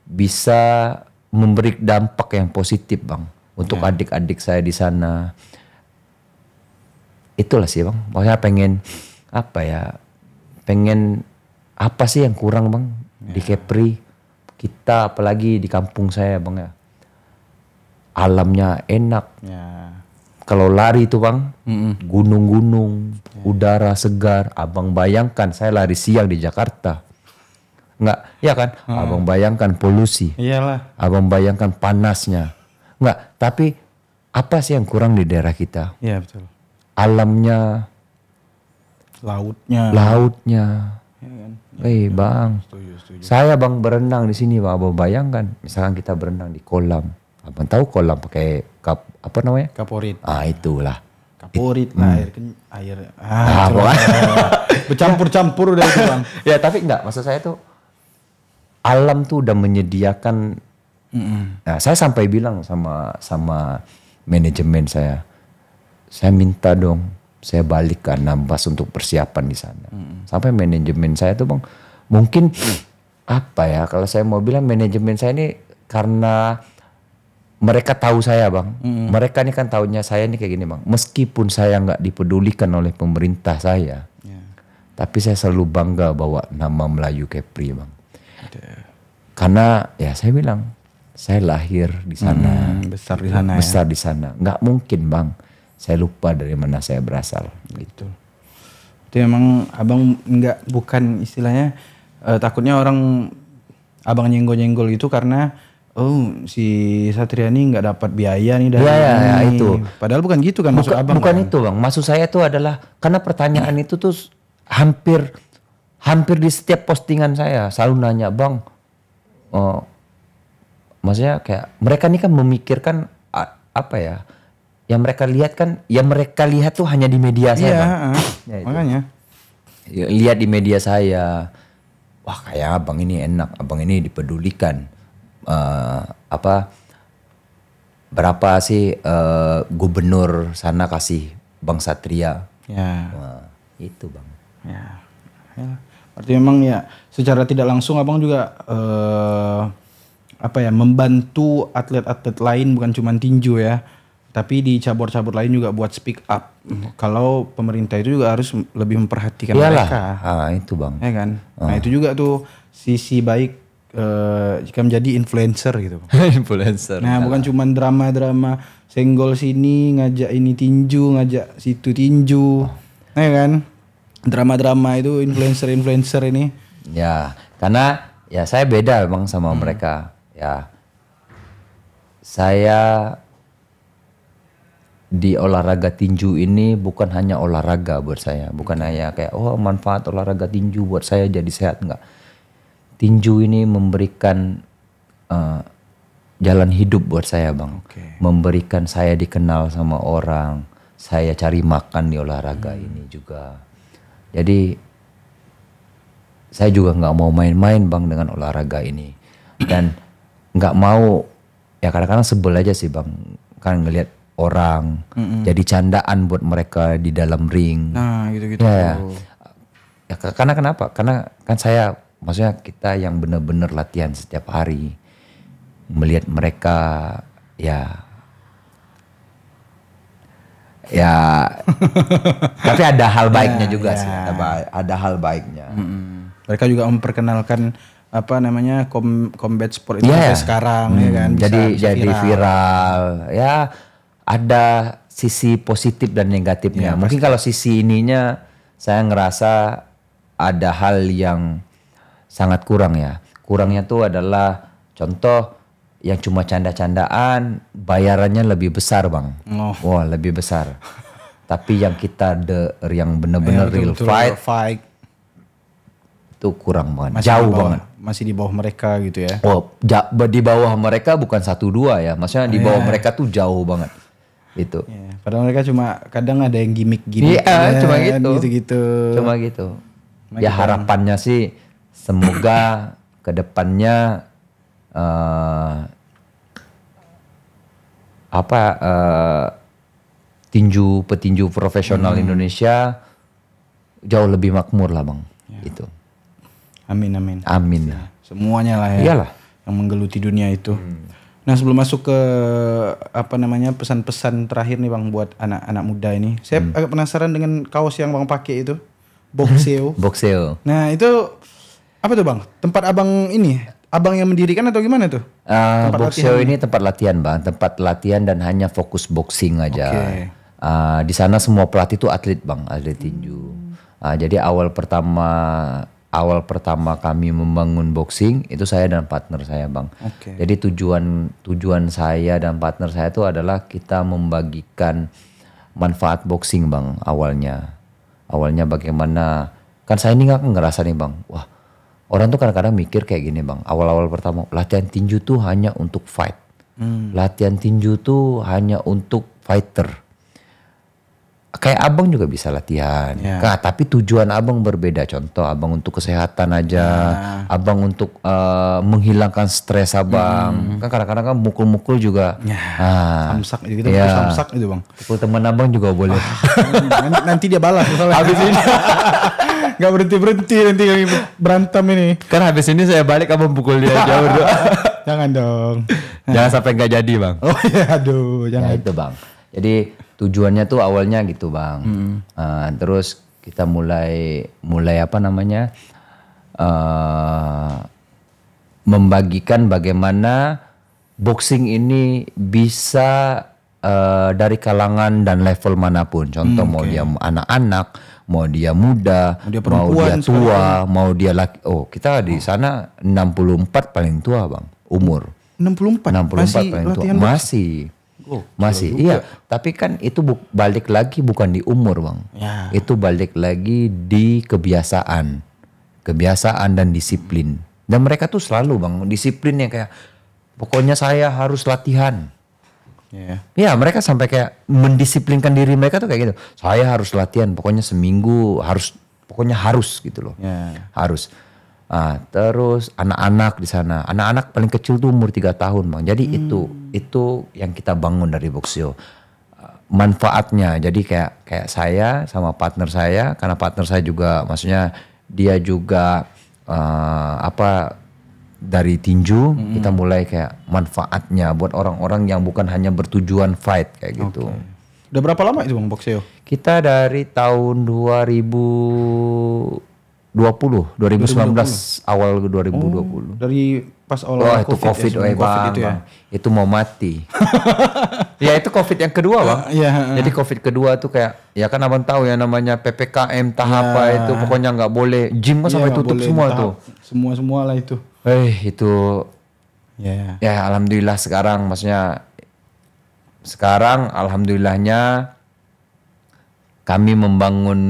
bisa memberi dampak yang positif bang untuk adik-adik saya di sana. Itulah sih bang. Maksudnya pengen apa sih yang kurang bang di Kepri kita, apalagi di kampung saya bang ya, alamnya enak. Kalau lari itu bang, gunung-gunung, udara segar. Abang bayangkan saya lari siang di Jakarta, nggak, ya kan? Abang bayangkan polusi, iyalah. Abang bayangkan panasnya, nggak. Tapi apa sih yang kurang di daerah kita? Iya betul. Alamnya, lautnya. Ya kan? Bang, setuju. Saya bang berenang di sini bang. Abang bayangkan, misalkan kita berenang di kolam. Abang tahu kolam pakai apa namanya? Kaporit. Itulah. Kaporit, air. Bercampur-campur udah itu bang. Ya tapi enggak, maksud saya tuh alam tuh udah menyediakan. Nah, saya sampai bilang sama manajemen saya minta dong saya balik ke Anambas untuk persiapan di sana. Sampai manajemen saya tuh bang, mungkin apa ya, kalau saya mau bilang manajemen saya ini karena mereka tahu saya bang. Mereka ini kan tahunya saya ini kayak gini bang. Meskipun saya nggak dipedulikan oleh pemerintah saya, tapi saya selalu bangga bawa nama Melayu Kepri bang. Karena ya saya bilang, saya lahir di sana, besar di sana. Besar di sana. Nggak mungkin bang saya lupa dari mana saya berasal. Gitu. Itu emang abang bukan istilahnya takutnya orang abang nyenggol-nyenggol itu karena si Satriani nggak dapat biaya nih dari ya, itu. Padahal bukan gitu kan maksud abang. Bukan kan? Itu bang. Maksud saya itu adalah karena pertanyaan itu tuh hampir di setiap postingan saya selalu nanya bang. Maksudnya kayak mereka ini kan memikirkan apa ya? Yang mereka lihat tuh hanya di media saya bang. Ya, makanya. Lihat di media saya. Wah kayak abang ini enak. Abang ini dipedulikan. Berapa sih gubernur sana kasih Bang Satria. Wah, itu bang. Ya. Berarti memang ya secara tidak langsung abang juga membantu atlet-atlet lain, bukan cuma tinju ya, tapi di cabur-cabur lain juga buat speak up. Kalau pemerintah itu juga harus lebih memperhatikan mereka. Itu bang. Ya kan. Nah itu juga tuh sisi baik jika menjadi influencer gitu. Influencer. Nah bukan cuma drama-drama senggol sini, ngajak ini tinju, ngajak situ tinju. Ya kan. Drama-drama itu influencer ini. Ya karena ya saya beda bang sama mereka. Ya saya di olahraga tinju ini bukan hanya olahraga buat saya, bukan hanya kayak manfaat olahraga tinju buat saya jadi sehat, enggak. Tinju ini memberikan jalan hidup buat saya bang, memberikan saya dikenal sama orang, saya cari makan di olahraga ini juga. Jadi saya juga nggak mau main-main bang dengan olahraga ini, dan nggak mau ya kadang-kadang sebel aja sih bang kan ngelihat orang jadi candaan buat mereka di dalam ring. Nah gitu-gitu. Ya karena kenapa? Karena kan saya, maksudnya kita yang benar-benar latihan setiap hari, melihat mereka ya tapi ada hal baiknya juga sih. Ada hal baiknya. Mereka juga memperkenalkan combat sport itu sampai sekarang ya kan. Jadi viral. Ya ada sisi positif dan negatifnya. Mungkin kalau sisi ininya saya ngerasa ada hal yang sangat kurang ya. Kurangnya tuh adalah contoh yang cuma canda-candaan, bayarannya lebih besar bang. Wah lebih besar. Tapi yang kita yang benar-benar real fight itu kurang banget. Masih jauh banget. Masih di bawah mereka gitu ya. Oh di bawah mereka bukan 1-2 ya. Maksudnya di bawah mereka tuh jauh banget. Itu. Padahal mereka cuma kadang ada yang gimmick-gimmick. Iya cuma gitu. Gitu-gitu. Cuma gitu. Ya harapannya sih semoga kedepannya petinju profesional Indonesia jauh lebih makmur lah bang. Itu. Amin. Ya. Semuanya lah ya. Iyalah. Yang menggeluti dunia itu. Nah sebelum masuk ke pesan-pesan terakhir nih bang buat anak-anak muda ini. Saya agak penasaran dengan kaos yang bang pakai itu. Boxeo. Boxeo. Nah itu apa tuh bang? Tempat abang ini? Abang yang mendirikan atau gimana tuh? Boxeo ini tempat latihan bang. Tempat latihan dan hanya fokus boxing aja. Di sana semua pelatih itu atlet bang. Atlet tinju. Jadi awal pertama kami membangun boxing itu saya dan partner saya bang. Jadi tujuan saya dan partner saya itu adalah kita membagikan manfaat boxing bang awalnya. Awalnya bagaimana, kan saya ini nggak ngerasa nih bang, wah orang tuh kadang-kadang mikir kayak gini bang, awal-awal pertama latihan tinju tuh hanya untuk fight. Latihan tinju tuh hanya untuk fighter. Kayak abang juga bisa latihan, tapi tujuan abang berbeda. Contoh abang untuk kesehatan aja, abang untuk menghilangkan stres abang. Kan kadang-kadang kan mukul-mukul juga. Samsak gitu, samsak itu bang. Pukul teman abang juga boleh. Nanti dia balas. Habis ini nggak berhenti nanti berantem ini. Kan habis ini saya balik abang pukul dia jauh bro. Jangan dong. Jangan sampai nggak jadi bang. Oh iya, aduh, jangan. Ya, itu bang. Jadi tujuannya tuh awalnya gitu bang. Terus kita mulai membagikan bagaimana boxing ini bisa dari kalangan dan level manapun. Contoh mau dia anak-anak, mau dia muda, mau dia tua, mau dia laki. Oh kita di sana 64 paling tua bang umur. 64 paling tua masih iya, tapi kan itu balik lagi bukan di umur bang, itu balik lagi di kebiasaan dan disiplin. Dan mereka tuh selalu bang disiplinnya kayak pokoknya saya harus latihan. Ya mereka sampai kayak mendisiplinkan diri mereka tuh kayak gitu. Saya harus latihan, pokoknya seminggu pokoknya harus gitu loh, harus. Terus anak-anak di sana, anak-anak paling kecil tuh umur 3 tahun bang. Jadi itu yang kita bangun dari Boxeo. Manfaatnya, jadi kayak saya sama partner saya, karena partner saya juga, maksudnya dia juga dari tinju, kita mulai kayak manfaatnya buat orang-orang yang bukan hanya bertujuan fight kayak gitu. Udah berapa lama itu bang Boxeo? Kita dari tahun 2019 awal 2020. Dari pas awal itu COVID itu ya. Itu mau mati. Ya itu COVID yang kedua bang. Jadi COVID kedua tuh kayak ya kan abang tahu ya namanya PPKM tahap itu pokoknya nggak boleh, gym sampai tutup semua tuh. Semua lah itu. Itu ya alhamdulillah sekarang alhamdulillahnya kami membangun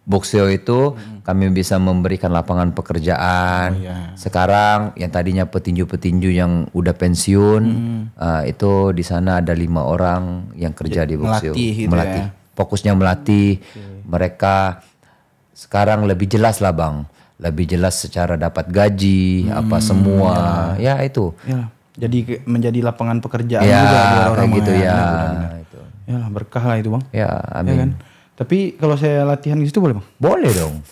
Boxeo itu kami bisa memberikan lapangan pekerjaan. Sekarang yang tadinya petinju-petinju yang udah pensiun itu di sana ada 5 orang yang kerja di Boxeo. Melatih. Fokusnya melatih. Mereka sekarang lebih jelas lah bang. Lebih jelas secara dapat gaji apa semua. Ya itu. Jadi menjadi lapangan pekerjaan juga buat orang gitu ya. Itu. Ya berkah lah itu bang. Ya amin. Ya kan? Tapi kalau saya latihan di situ boleh bang? Boleh dong.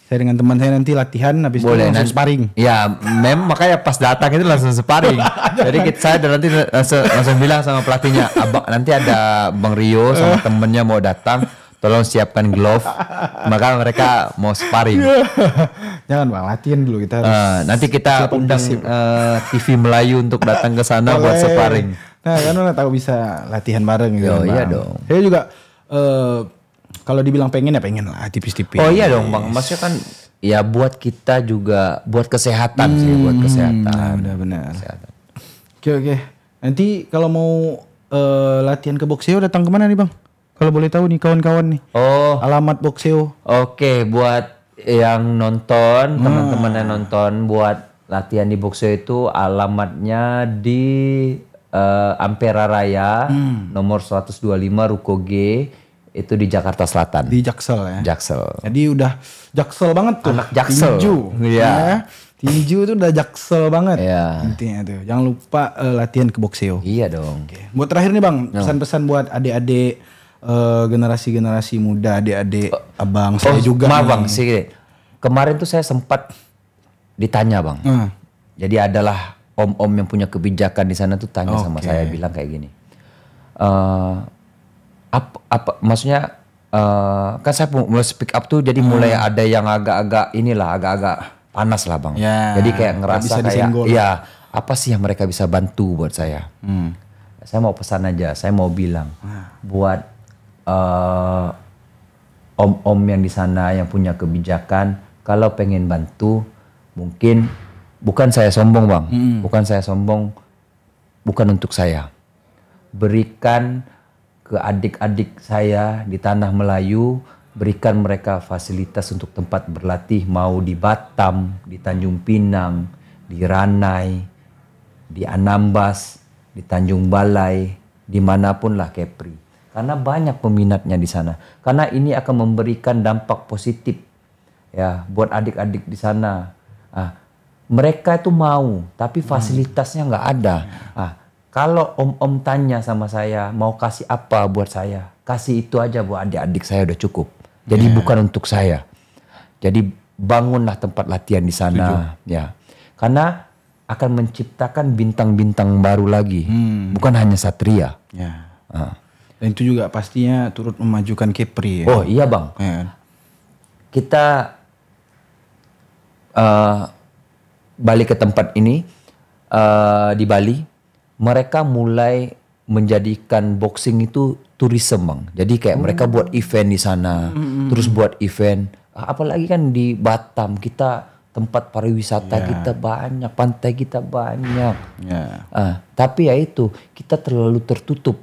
Saya dengan teman saya nanti latihan habis itu langsung sparring. Ya makanya pas datang itu langsung sparring. Jadi saya nanti langsung bilang sama pelatihnya, abang nanti ada Bang Rio sama temennya mau datang, tolong siapkan glove. Maka mereka mau sparring. Jangan bang, latihan dulu kita. Nanti kita undang TV Melayu untuk datang ke sana buat sparring. Nah kan udah tahu bisa latihan bareng gitu. Iya dong. Saya juga kalau dibilang pengen ya pengen lah tipis-tipis. Oh iya dong Bang, maksudnya kan ya buat kita juga buat kesehatan sih, buat kesehatan. Benar-benar. Oke. Nanti kalau mau latihan ke Boxeo datang kemana nih Bang? Kalau boleh tahu nih kawan-kawan nih. Oh. Alamat Boxeo. Oke, buat yang nonton, teman-teman yang nonton, buat latihan di Boxeo itu alamatnya di Ampera Raya, nomor 125 Ruko G, itu di Jakarta Selatan. Di Jaksel ya. Jaksel. Jadi udah Jaksel banget tuh. Anak Jaksel. Tinju. Iya. Ya. Tinju tuh udah Jaksel banget. Iya. Intinya tuh. Jangan lupa latihan ke Boxeo. Iya dong. Oke. Buat terakhir nih Bang, pesan-pesan buat adik-adik generasi-generasi muda, adik-adik abang saya juga. Maaf Bang, sih. Kemarin tuh saya sempat ditanya Bang. Jadi adalah om-om yang punya kebijakan di sana tuh tanya sama saya, bilang kayak gini. Maksudnya kan saya mulai speak up tuh, jadi mulai ada yang agak-agak panas lah Bang. Jadi kayak ngerasa kayak ya apa sih yang mereka bisa bantu buat saya. Saya mau pesan aja, saya mau bilang buat om-om yang di sana yang punya kebijakan, kalau pengen bantu mungkin bukan saya sombong Bang, bukan saya sombong, bukan untuk saya. Berikan ke adik-adik saya di tanah Melayu, berikan mereka fasilitas untuk tempat berlatih, mau di Batam, di Tanjung Pinang, di Ranai, di Anambas, di Tanjung Balai, dimanapun lah Kepri. Karena banyak peminatnya di sana. Karena ini akan memberikan dampak positif ya buat adik-adik di sana. Mereka itu mau, tapi fasilitasnya nggak ada. Kalau om-om tanya sama saya, mau kasih apa buat saya? Kasih itu aja buat adik-adik saya udah cukup. Jadi bukan untuk saya. Jadi bangunlah tempat latihan di sana. Ya, karena akan menciptakan bintang-bintang baru lagi. Bukan hanya Satria. Dan itu juga pastinya turut memajukan Kepri ya. Oh iya Bang. Kita balik ke tempat ini di Bali, mereka mulai menjadikan boxing itu tourism Bang. Jadi kayak mereka buat event di sana, terus buat event. Apalagi kan di Batam kita tempat pariwisata kita banyak, pantai kita banyak. Tapi ya itu kita terlalu tertutup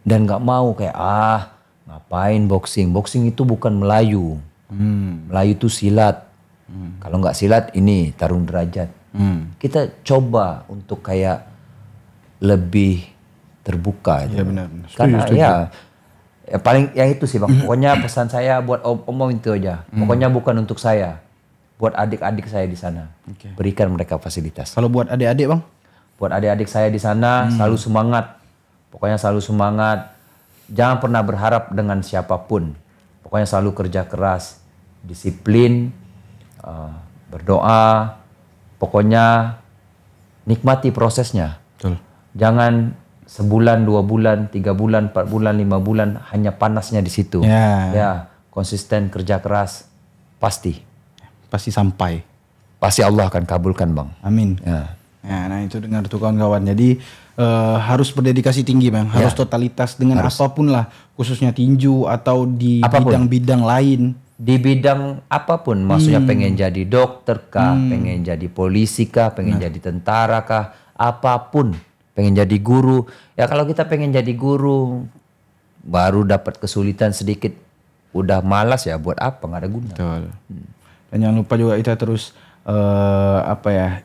dan nggak mau kayak ngapain boxing? Boxing itu bukan Melayu. Melayu itu silat. Kalau nggak silat ini tarung derajat. Kita coba untuk kayak lebih terbuka. Iya benar. Karena ya paling yang itu sih Bang. Pokoknya pesan saya buat om-om itu aja. Pokoknya bukan untuk saya, buat adik-adik saya di sana. Berikan mereka fasilitas. Kalau buat adik-adik Bang? Buat adik-adik saya di sana selalu semangat. Pokoknya selalu semangat. Jangan pernah berharap dengan siapapun. Pokoknya selalu kerja keras, disiplin, berdoa. Pokoknya nikmati prosesnya. Betul. Jangan sebulan, 2 bulan, 3 bulan, 4 bulan, 5 bulan hanya panasnya di situ. Ya, konsisten kerja keras pasti sampai. Pasti Allah akan kabulkan Bang. Amin. Nah itu dengar tuh kawan-kawan. Jadi harus berdedikasi tinggi Bang. Harus totalitas dengan apapun lah. Khususnya tinju atau di bidang-bidang lain. Di bidang apapun. Maksudnya pengen jadi dokter kah, pengen jadi polisi kah, pengen jadi tentara kah, apapun. Pengen jadi guru. Ya kalau kita pengen jadi guru, baru dapat kesulitan sedikit, udah malas ya buat apa, nggak ada guna. Betul. Dan jangan lupa juga kita terus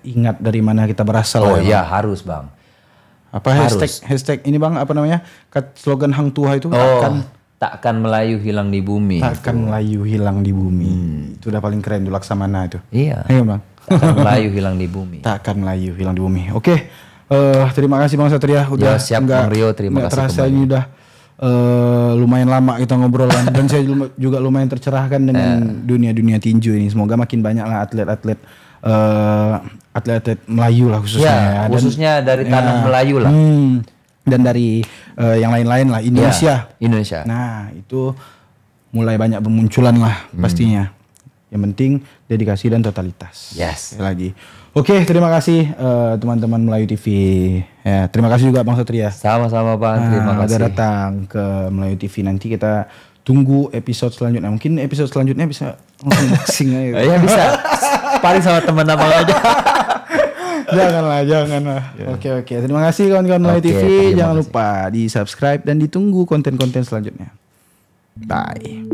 ingat dari mana kita berasal. Oh iya Harus Bang. Hashtag ini Bang, apa namanya? Slogan Hang Tuah itu takkan Melayu hilang di bumi. Takkan Melayu hilang di bumi. Itu udah paling keren tuh Laksamana itu. Iya. Ayo Bang. Takkan Melayu hilang di bumi. Takkan Melayu hilang di bumi. Oke. Terima kasih Bang Satria udah siap Bang Rio, terima kasih terasa kembali. Ini udah lumayan lama kita ngobrol kan. Dan saya juga lumayan tercerahkan dengan dunia tinju ini. Semoga makin banyak lah atlet-atlet Melayu lah khususnya. Khususnya dari tanah Melayu lah. Dan dari yang lain-lain lah Indonesia. Nah itu mulai banyak bermunculan lah pastinya. Yang penting dedikasi dan totalitas. Sekali lagi. Oke, terima kasih teman-teman Melayu TV. Terima kasih juga Bang Satria. Sama-sama Bang, terima kasih. Udah datang ke Melayu TV. Nanti kita tunggu episode selanjutnya. Mungkin episode selanjutnya bisa unboxing aja. Ya bisa. Paling sama teman abang aja. Janganlah. Oke. Terima kasih kawan-kawan Melayu TV. Jangan lupa di subscribe dan ditunggu konten-konten selanjutnya. Bye.